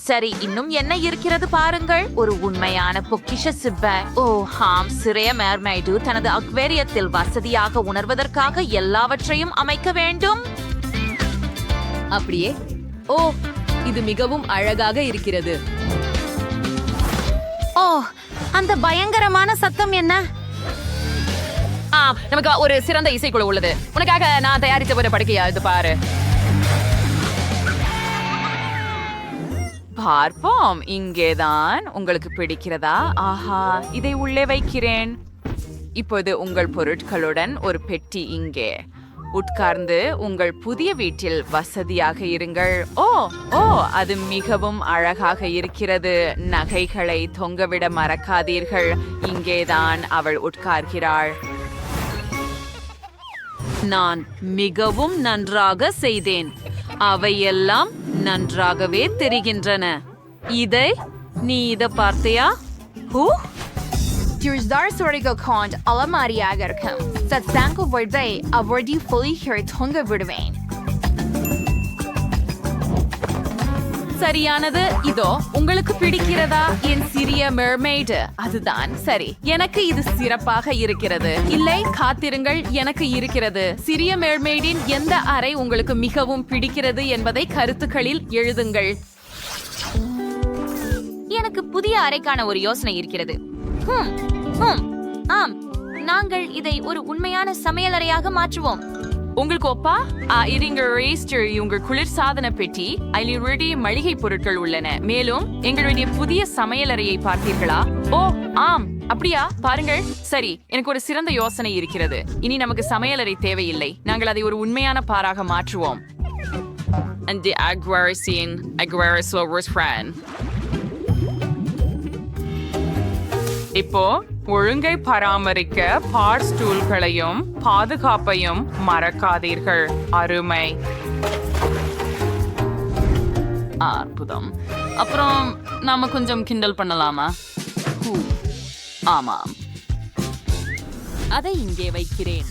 சரி, இன்னும் என்ன இருக்கிறது பாருங்கள். ஒரு உண்மையான பொக்கிஷ சிப்ப. ஓ ஹாம், சிறிய மேர்மைடு தனது அக்வேரியத்தில் வசதியாக உணர்வதற்காக எல்லாவற்றையும் அமைக்க வேண்டும். அப்படியே. ஓ, இது மிகவும் அழகாக இருக்கிறது. ஓ, அந்த பயங்கரமான சத்தம் என்ன? நமக்கு ஒரு சிறந்த இசைக்குழு உள்ளது. உனக்காக நான் தயாரித்த ஒரு படுக்கையா இது பாரு. பார்ப்போம். இங்கேதான். உங்களுக்கு பிடிக்கிறதா? ஆஹா, இதை உள்ளே வைக்கிறேன். இப்போது உங்கள் பொருட்களுடன் ஒரு பெட்டி இங்கே. உட்கார்ந்து உங்கள் புதிய வீட்டில் வசதியாக இருங்கள். ஓ ஓ, அது மிகவும் அழகாக இருக்கிறது. நகைகளை தொங்கவிட மறக்காதீர்கள். இங்கேதான் அவள் உட்கார்கிறாள். நான் மிகவும் நன்றாக செய்தேன். அவையெல்லாம் நன்றாகவே தெரிகின்றன. நீ இதை பார்த்தியா? அலமாரியாக இருக்கும். சத்சாங்க வருதை அவரடி fully தொங்க விடுவேன். சரியானது இதோ. உங்களுக்கு பிடிக்கிறதா என் சிறிய மெர்மெய்டு? அதுதான் சரி. எனக்கு இது சிறப்பாக இருக்கிறது. இல்லை, காத்திருங்கள், எனக்கு இருக்கிறது. சிறிய மெர்மெய்டின் எந்த அறை உங்களுக்கு மிகவும் பிடிக்கிறது என்பதை கருத்துக்களில் எழுதுங்கள். எனக்கு புதிய அறைக்கான ஒரு யோசனை இருக்கிறது. ஆம், நாங்கள் இதை ஒரு உண்மையான சமையலறையாக மாற்றுவோம். உங்களுக்கு ஒப்பா இருங்க ரேஸ்டர், உங்கள் குளிர்சாதன பெட்டி, அதில் மளிகை பொருட்கள் உள்ளன. மேலும் எங்களுடைய புதிய சமையலறையை பார்த்தீர்களா? ஓ ஆம், அப்படியா? பாருங்கள். சரி, எனக்கு ஒரு சிறந்த யோசனை இருக்கிறது. இனி நமக்கு சமையலறை தேவையில்லை. நாங்கள் அதை ஒரு உண்மையான பாராக மாற்றுவோம். இப்போ ஒழுங்கை பராமரிக்க பார் ஸ்டூல்களையும் பாதுகாப்பையும் மறக்காதீர்கள். அருமை. அற்புதம். அப்புறம் நாம கொஞ்சம் கிண்டல் பண்ணலாமா? ஆமாம், அதை இங்கே வைக்கிறேன்.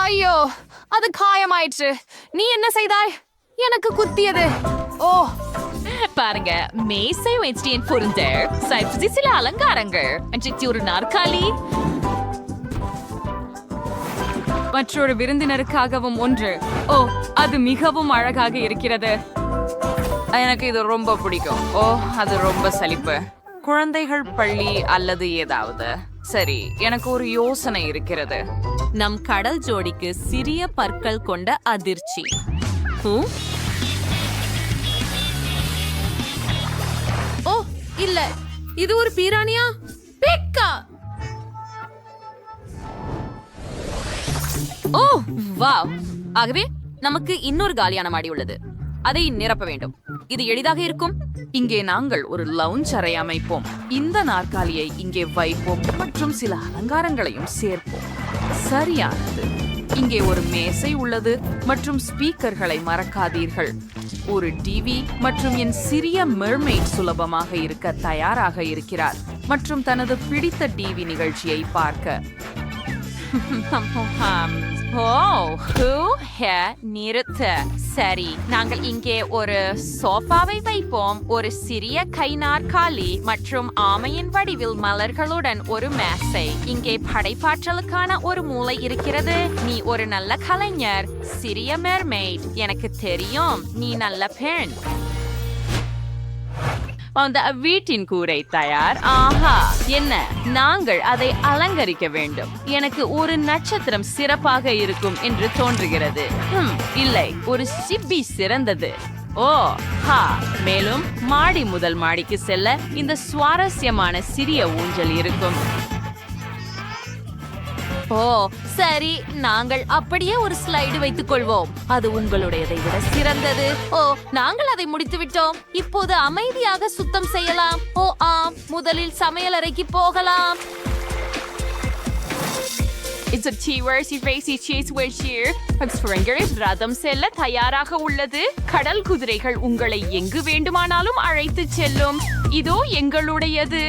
ஐயோ, அது காயமாயிற்று. நீ என்ன செய்தாய்? எனக்கு குத்தியது. ஓ, பாருங்க, மேசை வெச்சியன் பொருந்தர், சைப்ஸி சில அலங்காரங்கள், அன்றைக்கு ஒரு நாற்காலி, மற்றொரு விருந்தினருக்காகவும் ஒன்று. ஓ, அது மிகவும் அழகாக இருக்கிறது. எனக்கு இது ரொம்ப பிடிக்கும். ஓ, அது ரொம்ப சலிப்பு. குழந்தைகள் பள்ளி அல்லது ஏதாவது. சரி, எனக்கு ஒரு யோசனை இருக்கிறது. நம் கடல் ஜோடிக்கு சிறிய பற்கள் கொண்ட அதிர்ச்சி. ஓ இல்ல, இது ஒரு பீரானியா? பெக்கா! ஓ வாவ். ஆகவே நமக்கு இன்னொரு காலியான மாடி உள்ளது. அதை நிரப்ப வேண்டும். இது எளிதாக இருக்கும். இங்கே நாங்கள் ஒரு லவுஞ்ச் அறை அமைப்போம். இந்த நாற்காலியை இங்கே வைப்போம் மற்றும் சில அலங்காரங்களையும் சேர்ப்போம். சரியானது. இங்கே ஒரு மேசை உள்ளது மற்றும் ஸ்பீக்கர்களை மறக்காதீர்கள். ஒரு டிவி மற்றும் என் சிறிய மெர்மெய்ட் சுலபமாக இருக்க தயாராக இருக்கிறார் மற்றும் தனது பிடித்த டிவி நிகழ்ச்சியை பார்க்க. நிறுத்து. சரி, நாங்கள் இங்கே ஒரு சோஃபாவை வைப்போம், ஒரு சிறிய கை நாற்காலி மற்றும் ஆமையின் வடிவில் மலர்களுடன் ஒரு மேசை. இங்கே படைப்பாற்றலுக்கான ஒரு மூலை இருக்கிறது. நீ ஒரு நல்ல கலைஞர், சிறிய மெர்மெய்ட். எனக்கு தெரியும், நீ நல்ல பெண். அந்த வீட்டின் கூரை தயார். ஆஹா, என்ன, நாங்கள் அதை அலங்கரிக்க வேண்டும். எனக்கு ஒரு நட்சத்திரம் சிறப்பாக இருக்கும் என்று தோன்றுகிறது. இல்லை, ஒரு சிப்பி சிறந்தது. ஓ ஹா. மேலும் மாடி முதல் மாடிக்கு செல்ல இந்த சுவாரஸ்யமான சிறிய ஊஞ்சல் இருக்கும். ஓ சரி, நாங்கள் அப்படியே ஒரு ஸ்லைடு வைத்துக் கொள்வோம். அது உங்களுடையதை விட சிறந்தது. ஓ, நாங்கள் அதை முடித்து விட்டோம். இப்போது அமைதியாக சுத்தம் செய்யலாம். ஓ ஆம், முதலில் சமையலறைக்கு போகலாம். It's a T-Versi Racy Cheese Wedge here. ரதம் செல்ல தயாராக உள்ளது. கடல் குதிரைகள் உங்களை எங்கு வேண்டுமானாலும் அழைத்து செல்லும். இதோ எங்களுடையது.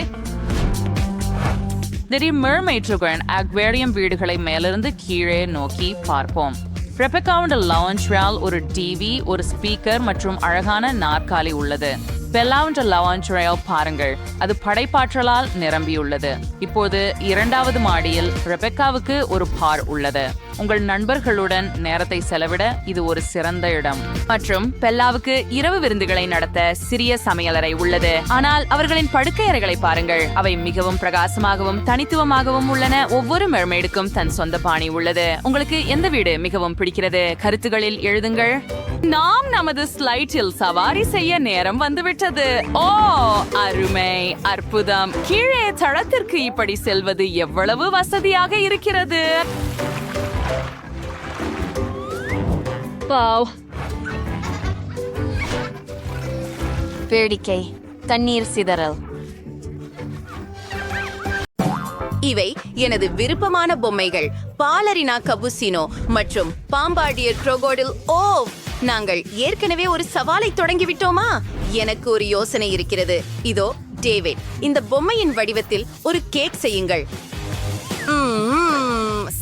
மெர்மெய்டுடன் அக்வேரியம் வீடுகளை மேலிருந்து கீழே நோக்கி பார்ப்போம். ரெபெக்காவுடைய லவுஞ்சில் ஒரு டிவி, ஒரு ஸ்பீக்கர் மற்றும் அழகான நாற்காலி உள்ளது. பெல்லாவுடைய லவுஞ்சில் பாருங்கள், அது படைப்பாற்றலால் நிரம்பியுள்ளது. இப்போது இரண்டாவது மாடியில் ரெபெக்காவுக்கு ஒரு பார் உள்ளது. உங்கள் நண்பர்களுடன் நேரத்தை செலவிட இது ஒரு சிறந்த இடம். மற்றும் பெல்லாவுக்கு இரவு விருந்துகளை நடத்த சிறிய சமையலறை உள்ளது. ஆனால் அவர்களின் படுக்கை அறைகளை பாருங்கள், அவை மிகவும் பிரகாசமாகவும் தனித்துவமாகவும் உள்ளன. ஒவ்வொரு மெர்மெய்டுக்கும் தன் சொந்த பாணி உள்ளது. உங்களுக்கு எந்த வீடு மிகவும் பிடிக்கிறது? கருத்துகளில் எழுதுங்கள். நாம் நமது ஸ்லைட்டில் சவாரி செய்ய நேரம் வந்துவிட்டது. ஓ அருமை, அற்புதம். கீழே தளத்திற்கு இப்படி செல்வது எவ்வளவு வசதியாக இருக்கிறது. வேடிக்கை, தண்ணீர் சிதறல். இவை எனது விருப்பமான பொம்மைகள். பாலரினா கபுசினோ மற்றும் பாம்பாடியர் க்ரோகோடில். ஓ, நாங்கள் ஏற்கனவே ஒரு சவாலை தொடங்கிவிட்டோமா? எனக்கு ஒரு யோசனை இருக்கிறது. இதோ டேவிட், இந்த பொம்மையின் வடிவத்தில் ஒரு கேக் செய்யுங்கள்.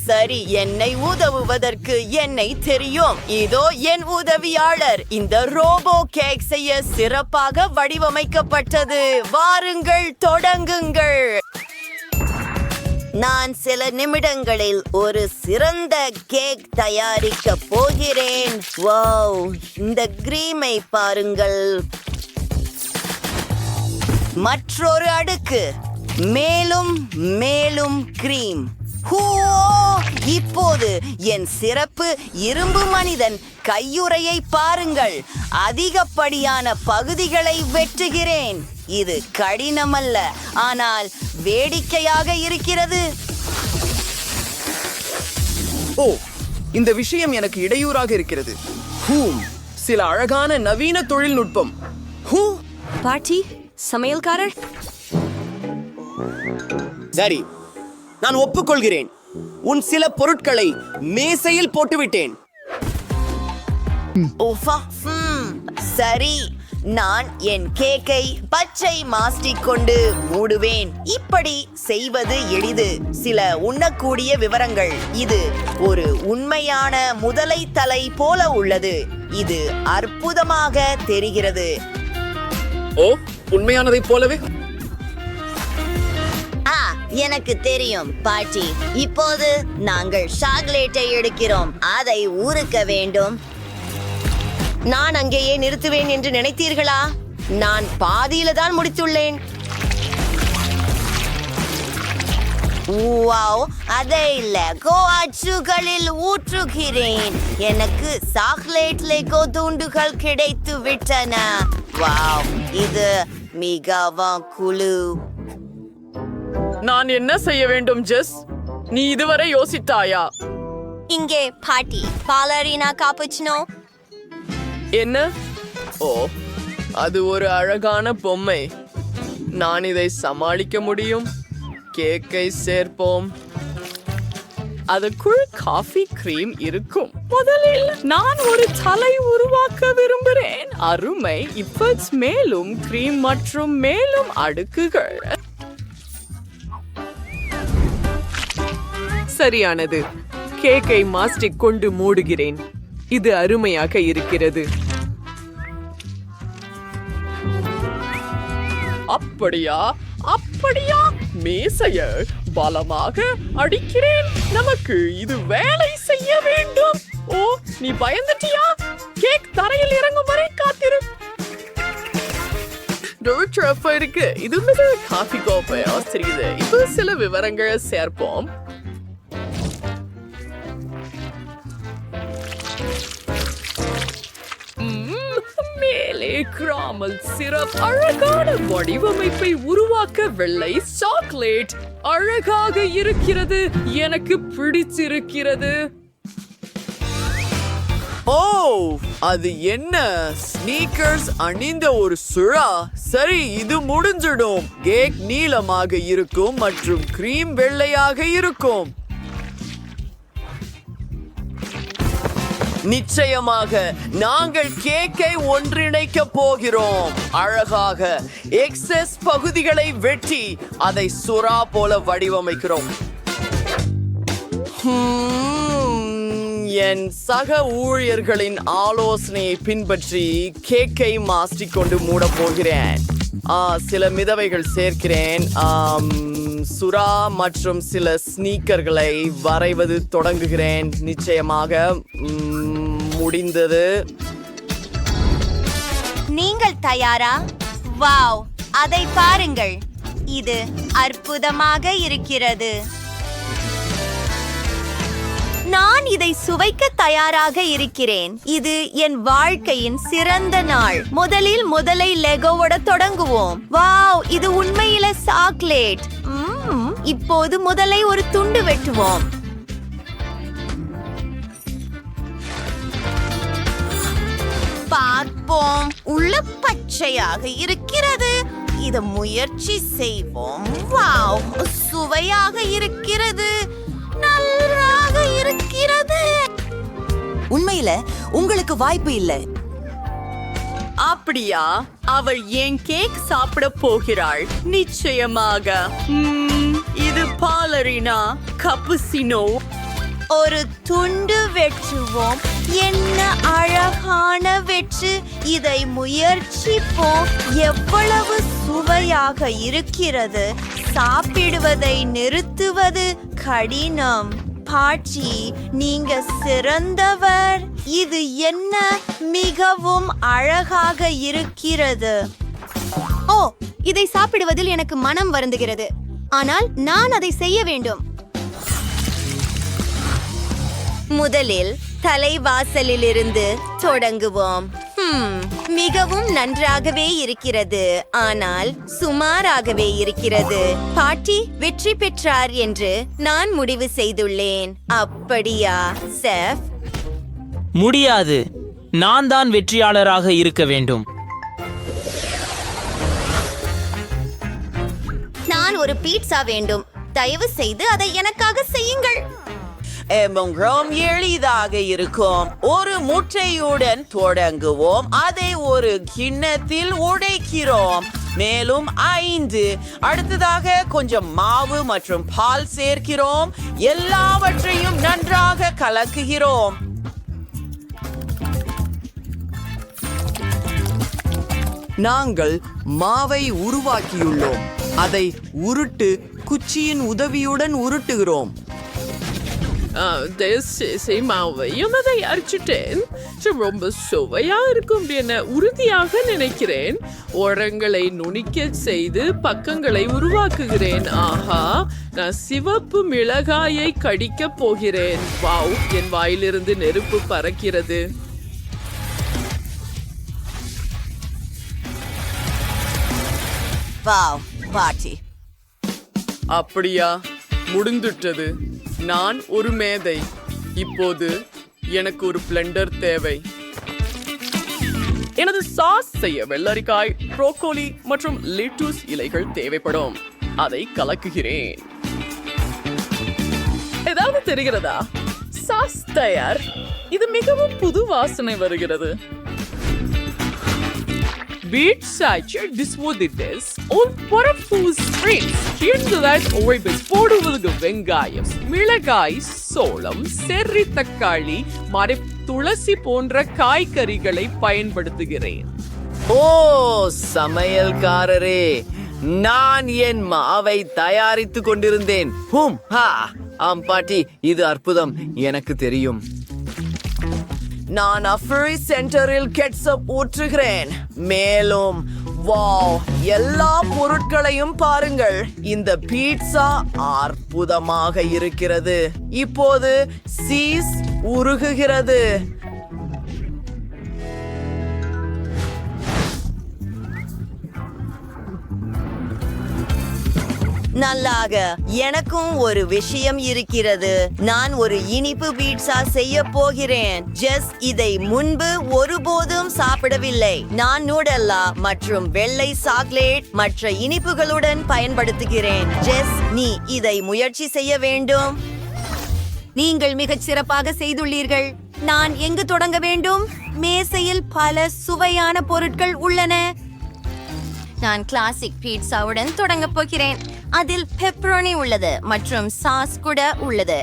சரி, என்னை உதவுவதற்கு என்னை தெரியும். இதோ என் உதவியாளர். இந்த ரோபோ கேக் செய்ய சிறப்பாக வடிவமைக்கப்பட்டது. வாருங்கள், தொடங்குங்கள். நான் சில நிமிடங்களில் ஒரு சிறந்த கேக் தயாரிக்க போகிறேன். வாவ், இந்த கிரீமை பாருங்கள். மற்றொரு அடுக்கு, மேலும் மேலும் கிரீம். ஹூ! இப்போது என் சிறப்பு இரும்பு மனிதன் கையுறையை பாருங்கள். அதிகப்படியான பகுதிகளை வெட்டுகிறேன். இது கடினமல்ல, ஆனால் வேடிக்கையாக இருக்கிறது. ஓ, இந்த விஷயம் எனக்கு இடையூறாக இருக்கிறது. சில அழகான நவீன தொழில்நுட்பம். பாட்டி, சமையல்காரர். சரி, நான் ஒப்புக்கொள்கிறேன். உன் சில பொருட்களை மேசையில் போட்டுவிட்டேன். சரி, நான் என் கேக்கை பச்சை மாஸ்டிக் கொண்டு மூடுவேன். இப்படி செய்வது எளிது. சில உண்ணக்கூடிய விவரங்கள். இது ஒரு உண்மையான முதலை தலை போல உள்ளது. இது அற்புதமாக தெரிகிறது. ஓ, உண்மையானதைப் போலவே. எனக்கு தெரியும் பாட்டி. இப்போது நாங்கள் சாக்லேட்டை எடுக்கிறோம். அதை ஊறுக்க வேண்டும். நான் அங்கேயே நிறுத்துவேன் என்று நினைத்தீர்களா? நான் பாதியில தான் முடித்துள்ளேன். வாவ், அதை லெகோ அச்சுகளில் ஊற்றுகிறேன். எனக்கு சாக்லேட் லெகோ துண்டுகள் கிடைத்து விட்டன. வாவ், இது மிகவும் குழு. நான் என்ன செய்ய வேண்டும் ஜெஸ்? நீ இதுவரை யோசித்தாயா? இங்கே பாட்டி, பாலரினா காப்புச்சினோ. என்ன? ஓ, அது ஒரு அழகான பொம்மை. நான் இதை சமாளிக்க முடியும். கேக்கை சேர்ப்போம். அதுக்குள் காஃபி கிரீம் இருக்கும். முதலில் நான் ஒரு தலை உருவாக்க விரும்புகிறேன். அருமை. இப்ப மேலும் கிரீம் மற்றும் மேலும் அடுக்குகள். சரியானது. கேக்கை மாஸ்டிக் கொண்டு மூடுகிறேன். இது அருமையாக இருக்கிறது. அப்படியா? அப்படியா? மேசைய பலமாக அடிக்கிறேன். நமக்கு இது வேலை செய்ய வேண்டும். ஓ, நீ பயந்துட்டியா? கேக் தரையில் இறங்கும் வரை காத்திரு. இருக்கு. இது காஃபி கோப்பை ஆசிரியது. இப்போ சில விவரங்களை சேர்ப்போம். மேலே கிராமல் சிரப் அழகான வடிவமைப்பை உருவாக்க வெள்ளை சாக்லேட் அழகாக இருக்கிறது. எனக்கு பிடிச்சிருக்கிறது. ஓ, அது என்ன? ஸ்னீக்கர்ஸ் அணிந்த ஒரு சுறா. சரி, இது முடிஞ்சிடும். கேக் நீளமாக இருக்கும் மற்றும் கிரீம் வெள்ளையாக இருக்கும். நிச்சயமாக நாங்கள் கேக்கை ஒன்றிணைக்க போகிறோம். அழகாக எக்ஸஸ் பகுதிகளை வெட்டி அதை சுறா போல வடிவமைக்கிறோம். என் சக ஊழியர்களின் ஆலோசனையை பின்பற்றி கேக்கை மாஸ்டிக் கொண்டு மூட போகிறேன். சில மிதவைகள் சேர்க்கிறேன். சுறா மற்றும் சில ஸ்னீக்கர்களை வரைவது தொடங்குகிறேன். நிச்சயமாக முடிந்தது. நீங்கள் தயாரா? வாவ், அதை பாருங்கள். இது அற்புதமாக இருக்கிறது. நான் இதை சுவைக்க தயாராக இருக்கிறேன். இது என் வாழ்க்கையின் சிறந்த நாள். முதலில் முதலை லெகோவோட தொடங்குவோம். வாவ், இது உண்மையில சாக்லேட். இப்போது முதலை ஒரு துண்டு வெட்டுவோம். பார்ப்போம். உள்ள பச்சையாக இருக்கிறது. இத முயற்சி செய்வோம். வாவ், சுவையாக இருக்கிறது. நன்றாக இருக்கிறது. உண்மையில உங்களுக்கு வாய்ப்பு இல்லை. அப்படியா? அவள் என் கேக் சாப்பிட போகிறாள். நிச்சயமாக. இது பாலரினா கப்புசினோ. ஒரு துண்டு வெற்றுவோம். என்ன அழகான வெற்று! இதை முயற்சிப்போம். எவ்வளவு சுவையாக இருக்கிறது! சாப்பிடுவதை நிறுத்துவது கடினம். பாட்டி, நீங்க சிறந்தவர். இது என்ன மிகவும் அழகாக இருக்கிறது. ஓ, இதை சாப்பிடுவதில் எனக்கு மனம் வருந்துகிறது. ஆனால் நான் அதை செய்ய வேண்டும். முதலில் தலைவாசலிலிருந்து தொடங்குவோம். மிகவும் நன்றாகவே இருக்கிறது, ஆனால் சுமாராகவே இருக்கிறது. பாட்டி வெற்றி பெற்றார் என்று நான் முடிவு செய்துள்ளேன். அப்படியா செஃப்? முடியாது, நான் தான் வெற்றியாளராக இருக்க வேண்டும். நான் ஒரு பீட்சா வேண்டும். தயவு செய்து அதை எனக்காக செய்யுங்கள். ரொம்ப எளிதாக இருக்கும். ஒரு முட்டையுடன் தொடங்குவோம். அதை ஒரு கிண்ணத்தில் உடைக்கிறோம். மேலும் 5. அடுத்ததாக கொஞ்சம் மாவு மற்றும் பால் சேர்க்கிறோம். எல்லாவற்றையும் நன்றாக கலக்குகிறோம். நாங்கள் மாவை உருவாக்கியுள்ளோம். அதை உருட்டு குச்சியின் உதவியுடன் உருட்டுகிறோம். மாவையும் அதை அரைச்சிட்டேன். ரொம்ப சுவையா இருக்கும் என உறுதியாக நினைக்கிறேன். ஓரங்களை நுணிக்க செய்து பக்கங்களை உருவாக்குகிறேன். ஆஹா, நான் சிவப்பு மிளகாயை கடிக்க போகிறேன். வாவ், என் வாயிலிருந்து நெருப்பு பறக்கிறது. வாவ் பாட்டி, அப்படியா? முடிந்துட்டது. நான் ஒரு மேதை. இப்போது எனக்கு ஒரு பிளெண்டர் தேவை. எனது சாஸ் செய்ய வெள்ளரிக்காய், ப்ரோக்கோலி மற்றும் லிட்டூஸ் இலைகள் தேவைப்படும். அதை கலக்குகிறேன். ஏதாவது தெரிகிறதா? சாஸ் தயார். இது மிகவும் புது வாசனை வருகிறது. வெங்காயம், மிளகாய், சோளம், செர்ரி தக்காளி, துளசி போன்ற காய்கறிகளை பயன்படுத்துகிறேன். ஓ சமையல்காரரே, நான் என் மாவை தயாரித்துக் கொண்டிருந்தேன். ஆம் பாட்டி, இது அற்புதம். எனக்கு தெரியும். நான் அஃப்ரி சென்டரில் கெட்சப் ஊற்றுகிறேன். மேலும் வாவ், எல்லா பொருட்களையும் பாருங்கள். இந்த பீட்சா அற்புதமாக இருக்கிறது. இப்போது சீஸ் உருகுகிறது. நல்லாக. எனக்கும் ஒரு விஷயம் இருக்கிறது. நான் ஒரு இனிப்பு பீட்சா செய்ய போகிறேன். ஜெஸ் இதை முன்பு ஒருபோதும் சாப்பிடவில்லை. நான் நூடல்லா மற்றும் வெள்ளை சாக்லேட் மற்ற இனிப்புகளுடன் பயன்படுத்துகிறேன். ஜெஸ், நீ இதை முயற்சி செய்ய வேண்டும். நீங்கள் மிகச் சிறப்பாக செய்துள்ளீர்கள். நான் எங்கு தொடங்க வேண்டும்? மேசையில் பல சுவையான பொருட்கள் உள்ளன. நான் கிளாசிக் பீட்சாவுடன் தொடங்க போகிறேன். அதில் பெப்பரோனி உள்ளது மற்றும் சாஸ் கூட உள்ளது.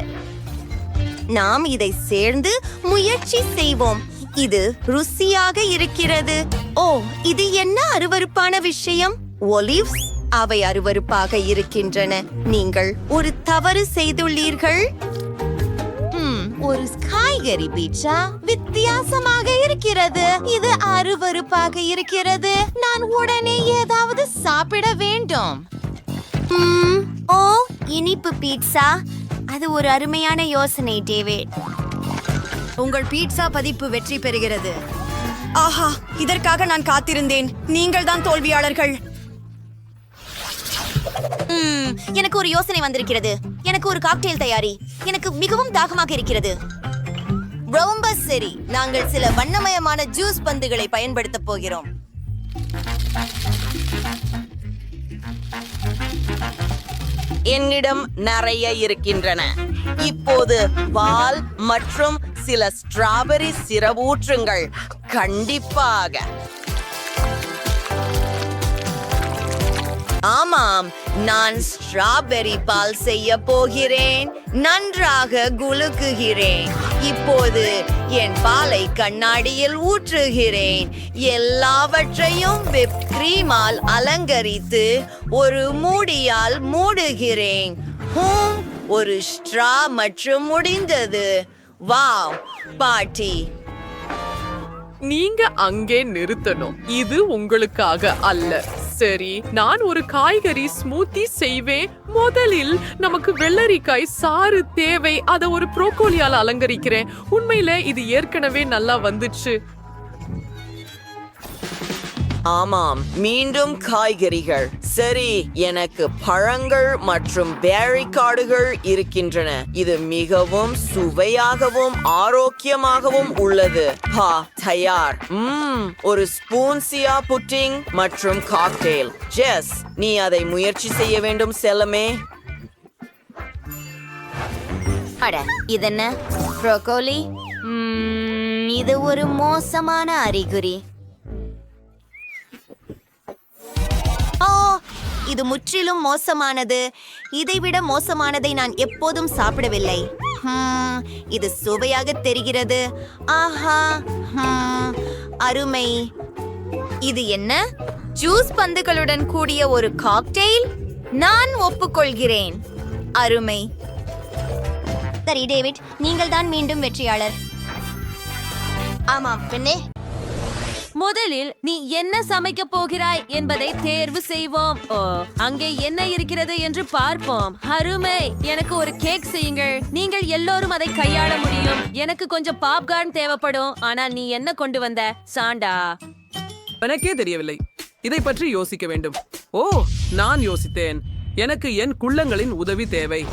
நாம் இதை சேர்ந்து முயற்சி செய்வோம். இது ருசியாக இருக்கிறது. ஓ, இது என்ன அருவருப்பான விஷயம்? ஒலிவ்ஸ், அவை அருவருப்பாக இருக்கின்றன. நீங்கள் ஒரு தவறு செய்துள்ளீர்கள். ஒரு காய்கறி பீட்சா வித்தியாசமாக இருக்கிறது. இது அருவருப்பாக இருக்கிறது. நான் உடனே ஏதாவது சாப்பிட வேண்டும். ஓ, இனிப்பு பீட்சா, அது ஒரு அருமையான யோசனை டேவிட். உங்கள் பீட்சா பதிப்பு வெற்றி பெறுகிறது. ஆஹா, இதற்காக நான் காத்திருந்தேன். நீங்கள் தான் தோல்வியாளர்கள். எனக்கு ஒரு யோசனை வந்திருக்கிறது. எனக்கு ஒரு காக்டெயில் தயாரி. எனக்கு மிகவும் தாகமாக இருக்கிறது. ரொம்ப சரி, நாங்கள் சில வண்ணமயமான ஜூஸ் பந்துகளை பயன்படுத்த போகிறோம். என்னிடம் நிறைய இருக்கின்றன. இப்போது பால் மற்றும் சில ஸ்ட்ராபெரி சிரப் ஊற்றுங்கள். கண்டிப்பாக. ஆமாம், நான் ஸ்ட்ராபெர்ரி பால் செய்ய போகிறேன். நன்றாக குலுக்குகிறேன். இப்போது என் பாலை கண்ணாடியில் ஊற்றுகிறேன். எல்லாவற்றையும் whipped cream-ஆல் அலங்கரித்து ஒரு மூடியால் மூடுகிறேன். ஒரு ஸ்ட்ரா மற்றும் முடிந்தது. வாவ், பாட்டி! நீங்க அங்கே நிறுத்தணும். இது உங்களுக்காக அல்ல. சரி, நான் ஒரு காய்கறி ஸ்மூத்தி செய்வேன். முதலில் நமக்கு வெள்ளரிக்காய் சாறு தேவை. அதை ஒரு ப்ரோக்கோலியால அலங்கரிக்கிறேன். உண்மையில இது ஏற்கனவே நல்லா வந்துச்சு. ஆமாம், மீண்டும் காய்கறிகள். சரி, எனக்கு பழங்கள் மற்றும் பேரி காடுகள் இருக்கின்றன. இது மிகவும் சுவையாகவும் ஆரோக்கியமாகவும் உள்ளது. தயார். ஒரு ஸ்பூன் சியா புட்டிங் மற்றும் காக்டெயில். ஜெஸ், நீ அதை முயற்சி செய்ய வேண்டும் செல்லமே. அட, இதென்ன ப்ரோக்கோலி? இது ஒரு மோசமான அறிகுறி. இது முற்றிலும் மோசமானது. இதைவிட மோசமானதை நான் எப்போதும் சாப்பிடவில்லை. இது சுவையாக தெரிகிறது. ஆஹா, அருமை. இது என்ன? ஜூஸ் பந்துகளுடன் கூடிய ஒரு காக்டெயில்? நான் ஒப்புக்கொள்கிறேன். அருமை. சரி டேவிட், நீங்கள் தான் மீண்டும் வெற்றியாளர். ஆமாம் பெண்ணே. முதலில் நீ என்ன சமைக்க போகிறாய் என்பதை தேர்வு செய்வோம். அங்கே என்ன இருக்கிறது என்று பார்ப்போம். அருமை. எனக்கு ஒரு கேக் செய்யுங்கள். நீங்கள் எல்லோரும் அதை கையாள முடியும். எனக்கு கொஞ்சம் பாப்கார்ன் தேவைப்படும். ஆனால் நீ என்ன கொண்டு வந்த, சாண்டா? எனக்கே தெரியவில்லை. இதை பற்றி யோசிக்க வேண்டும். நான் யோசித்தேன். எனக்கு என் குள்ளங்களின் உதவி தேவை.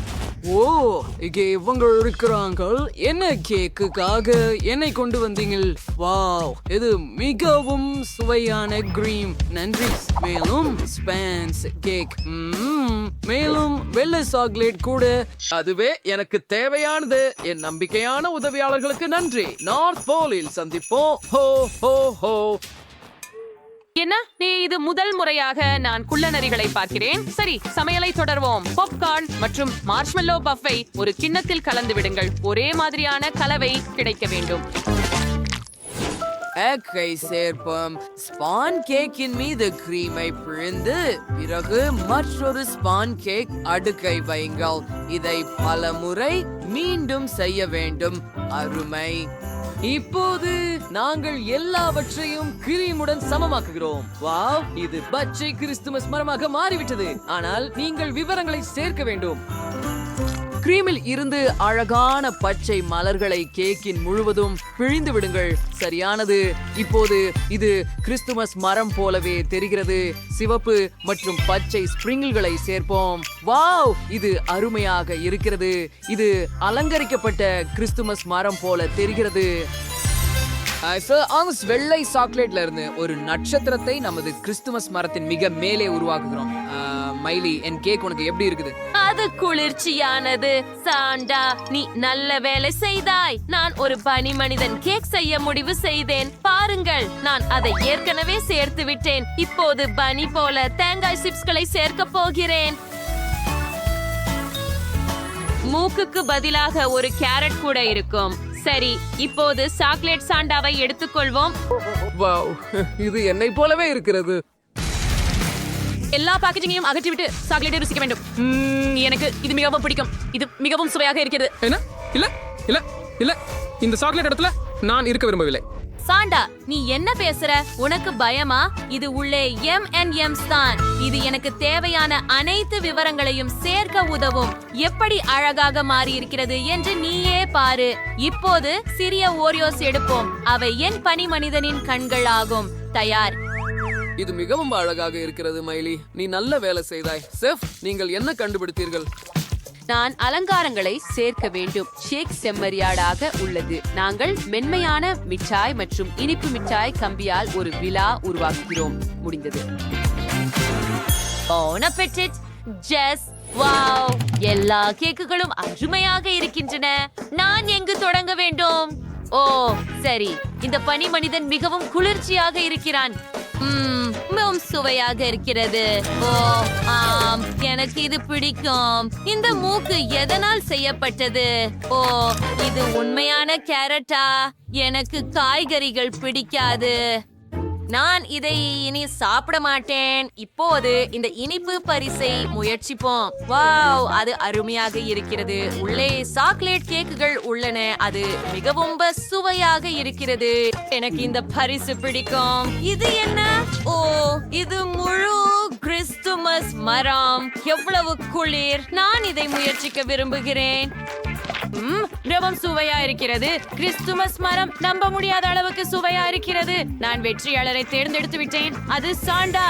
இங்கே இவங்க இருக்கிறாங்க. என்ன கேக்குக்காக என்னை கொண்டு வந்தீங்கள்? வாவ், இது மிகவும் சுவையான கிரீம். நன்றி. மேலும் ஸ்பான்ஸ் கேக், மேலும் வெள்ளை சாக்லேட் கூட. அதுவே எனக்கு தேவையானது. என் நம்பிக்கையான உதவியாளர்களுக்கு நன்றி. நார்த் போலில் சந்திப்போம். ஹோ ஹோ ஹோ. என்ன, நீ இது முதல் முறையாக நான் குள்ளநரிகளை பார்க்கிறேன். சரி, சமையலை தொடர்வோம். பாப்கார்ன் மற்றும் மார்ஷ்மெல்லோ பஃப்பை ஒரு கிண்ணத்தில் கலந்து விடுங்கள். ஒரே மாதிரியான கலவை கிடைக்க வேண்டும். எக்கை சேர்ப்போம். ஸ்பான் கேக்கின் மீது கிரீமை பிழிந்து பிறகு மற்றொரு ஸ்பான் கேக் அடுக்கை வைங்கள். இதை பல முறை மீண்டும் செய்ய வேண்டும். அருமை. இப்போது நாங்கள் எல்லாவற்றையும் கிரீமுடன் சமமாக்குகிறோம். வாவ், இது பச்சை கிறிஸ்துமஸ் மரமாக மாறிவிட்டது. ஆனால் நீங்கள் விவரங்களை சேர்க்க வேண்டும். கிரீமில் இருந்து அழகான பச்சை மலர்களை கேக்கின் முழுவதும் பிழிந்து விடுங்கள். சரியானது. இப்போது இது கிறிஸ்துமஸ் மரம் போலவே தெரிகிறது. சிவப்பு மற்றும் பச்சை ஸ்பிரிங்கிள்களை சேர்ப்போம். வாவ், இது அருமையாக இருக்கிறது. இது அலங்கரிக்கப்பட்ட கிறிஸ்துமஸ் மரம் போல தெரிகிறது. வெள்ளை சாக்லேட்ல இருந்து ஒரு நட்சத்திரத்தை நமது கிறிஸ்துமஸ் மரத்தின் மிக மேலே உருவாக்குகிறோம். மைலி, என் கேக் உனக்கு எப்படி இருக்குது? அது குளிர்ச்சியானது. சாண்டா, நீ நல்ல வேலை செய்தாய். நான் ஒரு பனி மனிதன் கேக் செய்ய முடிவு செய்தேன். பாருங்கள், நான் அதை ஏற்கனவே சேர்த்து விட்டேன். இப்போது பனி போல தேங்காய் சிப்ஸ்களை சேர்க்க போகிறேன். மூக்குக்கு பதிலாக ஒரு கேரட் கூட இருக்கும். சரி, இப்போது சாக்லேட் சாண்டாவை எடுத்துக்கொள்வோம். வாவ், இது என்னை போலவே இருக்கிறது. எல்லா பேக்கேஜிங்கையும் அகற்றிவிட்டு சாக்லேட்டை ருசிக்க வேண்டும். எனக்கு இது மிகவும் பிடிக்கும். இது மிகவும் சுவையாக இருக்கிறது. என்ன? இல்ல இல்ல இல்ல, இந்த சாக்லேட் இடத்துல நான் இருக்க விரும்பவில்லை. சாண்டா, நீ என்ன பேசுற? உனக்கு பயமா? இது உள்ளே M&M's தான். இது எனக்கு தேவையான அனைத்து விவரங்களையும் சேர்க்க உதவும். எப்படி அழகாக மாறி இருக்கிறது என்று நீயே பாரு. இப்போது சிறிய ஓரியோஸ் எடுப்போம். அவை என் பனி மனிதனின் கண்கள் ஆகும். தயார். இது மிகவும் அழகாக இருக்கிறது மைலி. நீ நல்ல வேலை செய்தாய். செஃப், நீங்கள் என்ன கண்டுபிடித்தீர்கள்? நான் அலங்காரங்களை சேர்க்க வேண்டும். ஷேக் செம்மறியாடாக உள்ளது. நாங்கள் மென்மையான மிட்டாய் மற்றும் இனிப்பு மிட்டாய் கம்பியால் ஒரு விழா உருவாக்குகிறோம். முடிந்தது. Bon appetit, Jess. வாவ், எல்லா கேக்குகளும் அருமையாக இருக்கின்றன. நான் எங்கு தொடங்க வேண்டும்? சரி, இந்த பனி மனிதன் மிகவும் குளிர்ச்சியாக இருக்கிறான். மிகவும் சுவையாக இருக்கிறது. ஓ ஆம், எனக்கு இது பிடிக்கும். இந்த மூக்கு எதனால் செய்யப்பட்டது? ஓ, இது உண்மையான கேரட்டா? எனக்கு காய்கறிகள் பிடிக்காது. நான் இதை இனி சாப்பிட மாட்டேன். இப்போது இந்த இனிப்பு பரிசை முயற்சிப்போம். வாவ், அது அருமையாக இருக்கிறது. உள்ளே சாக்லேட் கேக்குகள் உள்ளன. அது மிகவும் சுவையாக இருக்கிறது. எனக்கு இந்த பரிசு பிடிக்கும். இது என்ன? ஓ, இது முழு கிறிஸ்துமஸ் மரம். எவ்வளவு குளிர். நான் இதை முயற்சிக்க விரும்புகிறேன். மிகவும் சுவையா இருக்கிறது. கிறிஸ்துமஸ் மரம் நம்ப முடியாத அளவுக்கு சுவையா இருக்கிறது. நான் வெற்றியாளரை தேர்ந்தெடுத்து விட்டேன். அது சாண்டா.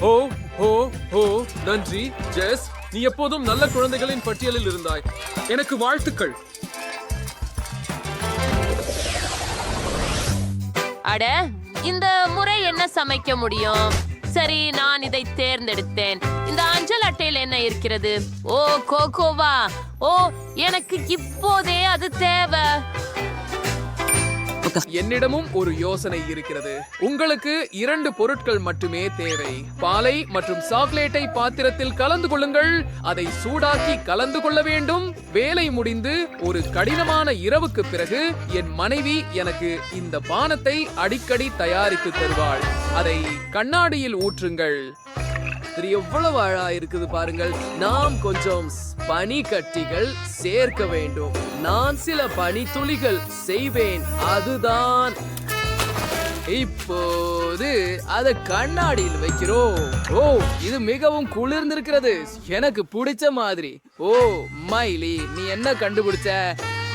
ஓ ஓ ஓ நன்றி ஜெஸ். நீ எப்போதும் நல்ல குழந்தைகளின் பட்டியலில் இருந்தாய். எனக்கு வாழ்த்துக்கள். அட, இந்த முறை என்ன சமைக்க முடியும்? சரி, நான் இதை தேர்ந்தெடுத்தேன். இந்த அஞ்சல் அட்டையில் என்ன இருக்கிறது? ஓ, கோகோவா. ஓ, எனக்கு இப்போதே அது தேவை. என்னிடமும் ஒரு யோசனை இருக்கிறது. உங்களுக்கு 2 பொருட்கள் மட்டுமே தேவை. பாலை மற்றும் சாக்லேட்டை பாத்திரத்தில் கலந்து கொள்ளுங்கள். அதை சூடாக்கி கலந்து கொள்ள வேண்டும். வேலை முடிந்து ஒரு கடினமான இரவுக்கு பிறகு என் மனைவி எனக்கு இந்த பானத்தை அடிக்கடி தயாரித்து தருவாள். அதை கண்ணாடியில் ஊற்றுங்கள். இது எவ்வளவு அழகா இருக்குது பாருங்கள். நாம் கொஞ்சம் பனி கட்டிகள் சேர்க்க வேண்டும். நான் சில பனி துளிகள் செய்வேன். அதுதான். இப்போது அதை கண்ணாடியில் வைக்கிறோம். ஓ, இது மிகவும் குளிர்ந்திருக்கிறது. எனக்கு பிடிச்ச மாதிரி. ஓ மைலி, நீ என்ன கண்டுபிடிச்ச?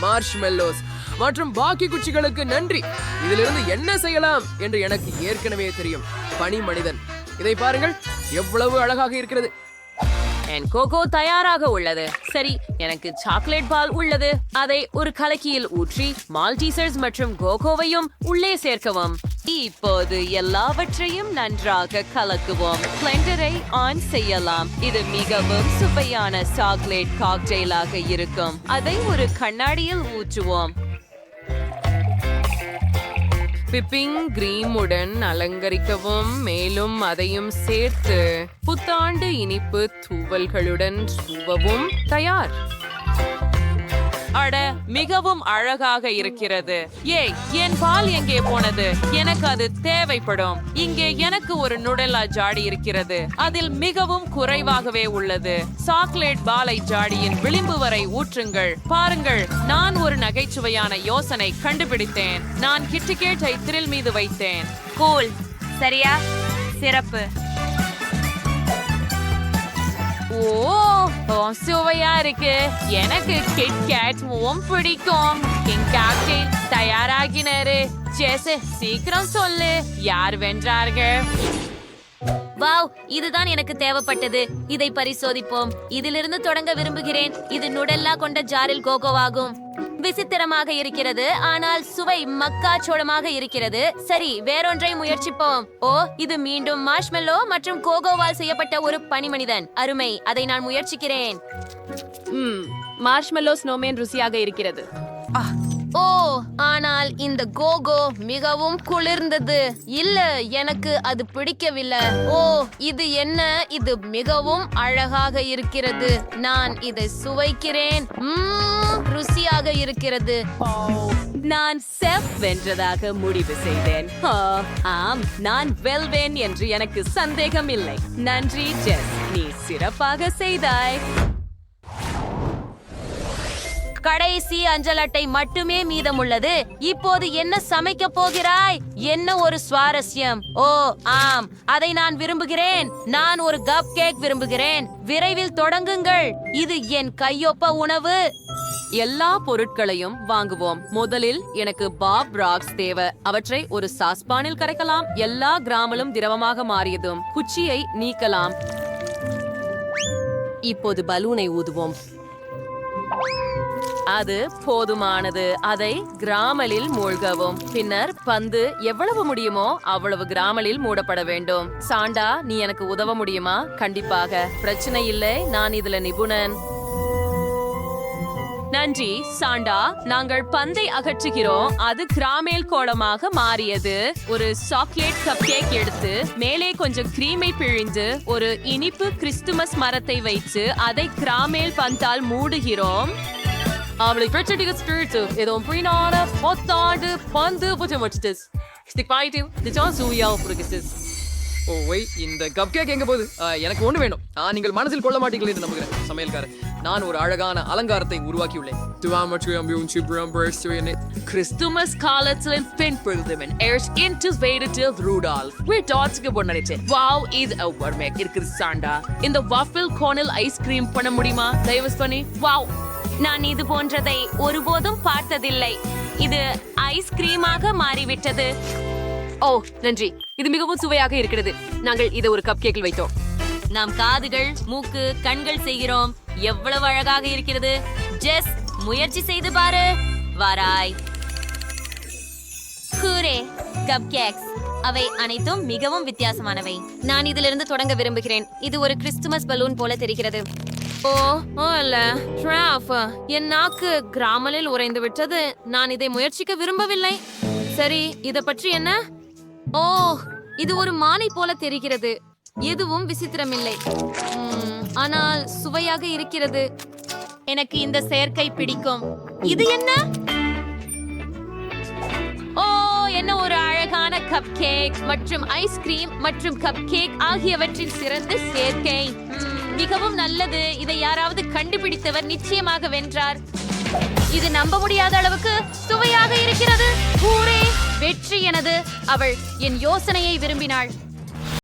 மார்ஷ்மெல்லோஸ் மற்றும் பாக்கி குச்சிகளுக்கு நன்றி. இதிலிருந்து என்ன செய்யலாம் என்று எனக்கு ஏற்கனவே தெரியும். பனி மனிதன். இதை பாருங்கள், எவ்வளவு அழகாக இருக்கிறது. என் கோகோ தயாராக உள்ளது. சரி, எனக்கு சாக்லேட் பால் உள்ளது. அதை ஒரு கலக்கியில் ஊற்றி மால்டீசர்ஸ் மற்றும் கோகோவையும் உள்ளே சேர்க்கவும். இப்போது எல்லாவற்றையும் நன்றாக கலக்குவோம். பிளெண்டரை ஆன் செய்யலாம். இது மிகவும் சுவையான சாக்லேட் காக்டெயிலாக இருக்கும். அதை ஒரு கண்ணாடியில் ஊற்றுவோம். பிப்பிங் கிரீமுடன் அலங்கரிக்கவும். மேலும் அதையும் சேர்த்து புத்தாண்டு இனிப்பு தூவல்களுடன் தூவவும் தயார். அட, மிகவும் அழகாக இருக்கிறது. ஏய், என் பால் எங்கே போனது? எனக்கு அது தேவைப்படும். இங்கே எனக்கு ஒரு நுடலா ஜாடி இருக்கிறது. அதில் மிகவும் குறைவாகவே உள்ளது. சாக்லேட் பாலை ஜாடியின் விளிம்பு வரை ஊற்றுங்கள். பாருங்கள், நான் ஒரு நகைச்சுவையான யோசனை கண்டுபிடித்தேன். நான் கிட்கேட்டை திரில் மீது வைத்தேன். கூல். சரியா? சிறப்பு. ஓ, சுவையா இருக்கு. எனக்கு கிட்கேட் மிகவும் பிடிக்கும். கிட்கேட் தயாராகினாரு. ஜெஸ், சீக்கிரம் சொல்லு, யார் வென்றார்கள்? வாவ், இதுதான் எனக்கு தேவைப்பட்டது. இதை பரிசோதிப்போம். இதிலிருந்து தொடங்க விரும்புகிறேன். இது நுடல்லா கொண்ட ஜாரில் கோகோவாகும். விசித்திரமாக இருக்கிறது, ஆனால் சுவை மக்காச்சோளமாக இருக்கிறது. சரி, வேறொன்றை முயற்சிப்போம். ஓ, இது மீண்டும் மார்ஷ்மெல்லோ மற்றும் கோகோவால் செய்யப்பட்ட ஒரு பனிமனிதன். அருமை, அதை நான் முயற்சிக்கிறேன். மார்ஷ்மெல்லோ ஸ்னோமேன் ருசியாக இருக்கிறது. ஓ, ஆனால் இந்த கோகோ மிகவும் குளிர்ந்தது. இல்ல, எனக்கு அது பிடிக்கவில்லை. ஓ, இது என்ன? இது மிகவும் அழகாக இருக்கிறது. நான் இதை சுவைக்கிறேன். ருசியாக இருக்கிறது. நான் செஃப் வென்றதாக முடிவு செய்தேன். ஆம், நான் வெல்வேன் என்று எனக்கு சந்தேகம் இல்லை. நன்றி ஜெஸ், நீ சிறப்பாக செய்தாய். கடைசி அஞ்சல் அட்டை மட்டுமே மீதமுள்ளது. இப்போது என்ன சமைக்க போகிறாய்? என்ன ஒரு சுவாரஸ்யம். ஓ ஆம், அதை நான் விரும்புகிறேன். நான் ஒரு கப் கேக் விரும்புகிறேன். விரைவில் தொடங்குங்கள். இது என் கையொப்ப உணவு. எல்லா பொருட்களையும் வாங்குவோம். முதலில் எனக்கு பாப் ராக்ஸ் தேவை. அவற்றை ஒரு சாஸ்பானில் கரைக்கலாம். எல்லா கிராமலும் திரவமாக மாறியதும் குச்சியை நீக்கலாம். இப்போது பலூனை ஊதுவோம். அது போதுமானது. அதை கிராமலில் மூழ்கவும். பின்னர் பந்து எவ்வளவு முடியுமோ அவ்வளவு கிராமலில் மூடப்பட வேண்டும். சாண்டா, நீ எனக்கு உதவ முடியுமா? கண்டிப்பாக, பிரச்சனை இல்லை, நான் இதுல நிபுணன். நன்றி சாண்டா. நாங்கள் பந்தை அகற்றுகிறோம். அது கிராமேல் கோலமாக மாறியது. ஒரு சாக்லேட் கப் கேக் எடுத்து மேலே கொஞ்சம் கிரீமை பிழிந்து ஒரு இனிப்பு கிறிஸ்துமஸ் மரத்தை வைத்து அதை கிராமேல் பந்தால் மூடுகிறோம். அவளை பிரச்சனைக்கு ஸ்பிரிட் ஏதோ புரியாத பொத்தாண்டு பந்து புத்தமச்சிட்டஸ் ஸ்டிக் பாயிட்டு திஜான் சூயா புரிகிஸ்டஸ். ஓ ஒய், இந்த கப் கேக் எங்க போகுது? எனக்கு ஒண்ணு வேணும். நீங்கள் மனதில் கொள்ள மாட்டீங்களே என்று நம்புகிறேன் சமையல்காரன். நான் ஒரு அழகான அலங்காரத்தை உருவாக்கியுள்ளேன். கிறிஸ்துமஸ் காலத்தில் பின்புறுதவன் ரூடால்ஃப் நினைச்சேன். வாவ், இது இருக்குது சாண்டா. இந்த வாஃபில் கோனில் ஐஸ்கிரீம் பண்ண முடியுமா தயவு பண்ணி? வாவ், நான் இது போன்றதை ஒருபோதும் பார்த்ததில்லை. இது ஐஸ்கிரீமாக மாறிவிட்டது. ஓ நன்றி, இது மிகவும் சுவையாக இருக்கிறது. நாங்கள் இதை ஒரு கப் கேக்கில் வைத்தோம். நாம் காதுகள், மூக்கு, கண்கள் செய்கிறோம். எவ்வளவு அழகாக இருக்கிறது. ஜெஸ், முயற்சி செய்து பாரு. வாராய். ஹூரே, கப் கேக்ஸ். அவை அனைத்தும் மிகவும் வித்தியாசமானவை. நான் இதிலிருந்து தொடங்க விரும்புகிறேன். இது ஒரு கிறிஸ்துமஸ் பலூன் போல தெரிகிறது. ஓ இல்ல, என் நாக்கு கிராமலில் உறைந்து விட்டது. நான் இதை முயற்சிக்க விரும்பவில்லை. சரி, இத பற்றி என்ன? ஓ, இது ஒரு மாலை போல தெரிகிறது. எதுவும் விசித்திரமில்லை, ஆனால் சுவையாக இருக்கிறது. எனக்கு இந்த சேர்க்கை பிடிக்கும். இது என்ன? ஓ, என்ன ஒரு அழகான கப் கேக் மற்றும் ஐஸ்கிரீம் மற்றும் கப் கேக் ஆகியவற்றின் சிறந்த சேர்க்கை. மிகவும் நல்லது. இதை யாராவது கண்டுபிடித்தவர் நிச்சயமாக வென்றார். இது நம்ப முடியாத அளவுக்கு சுவையாக இருக்கிறது. ஊரே, வெற்றி எனது. அவள் என் யோசனையை விரும்பினாள்.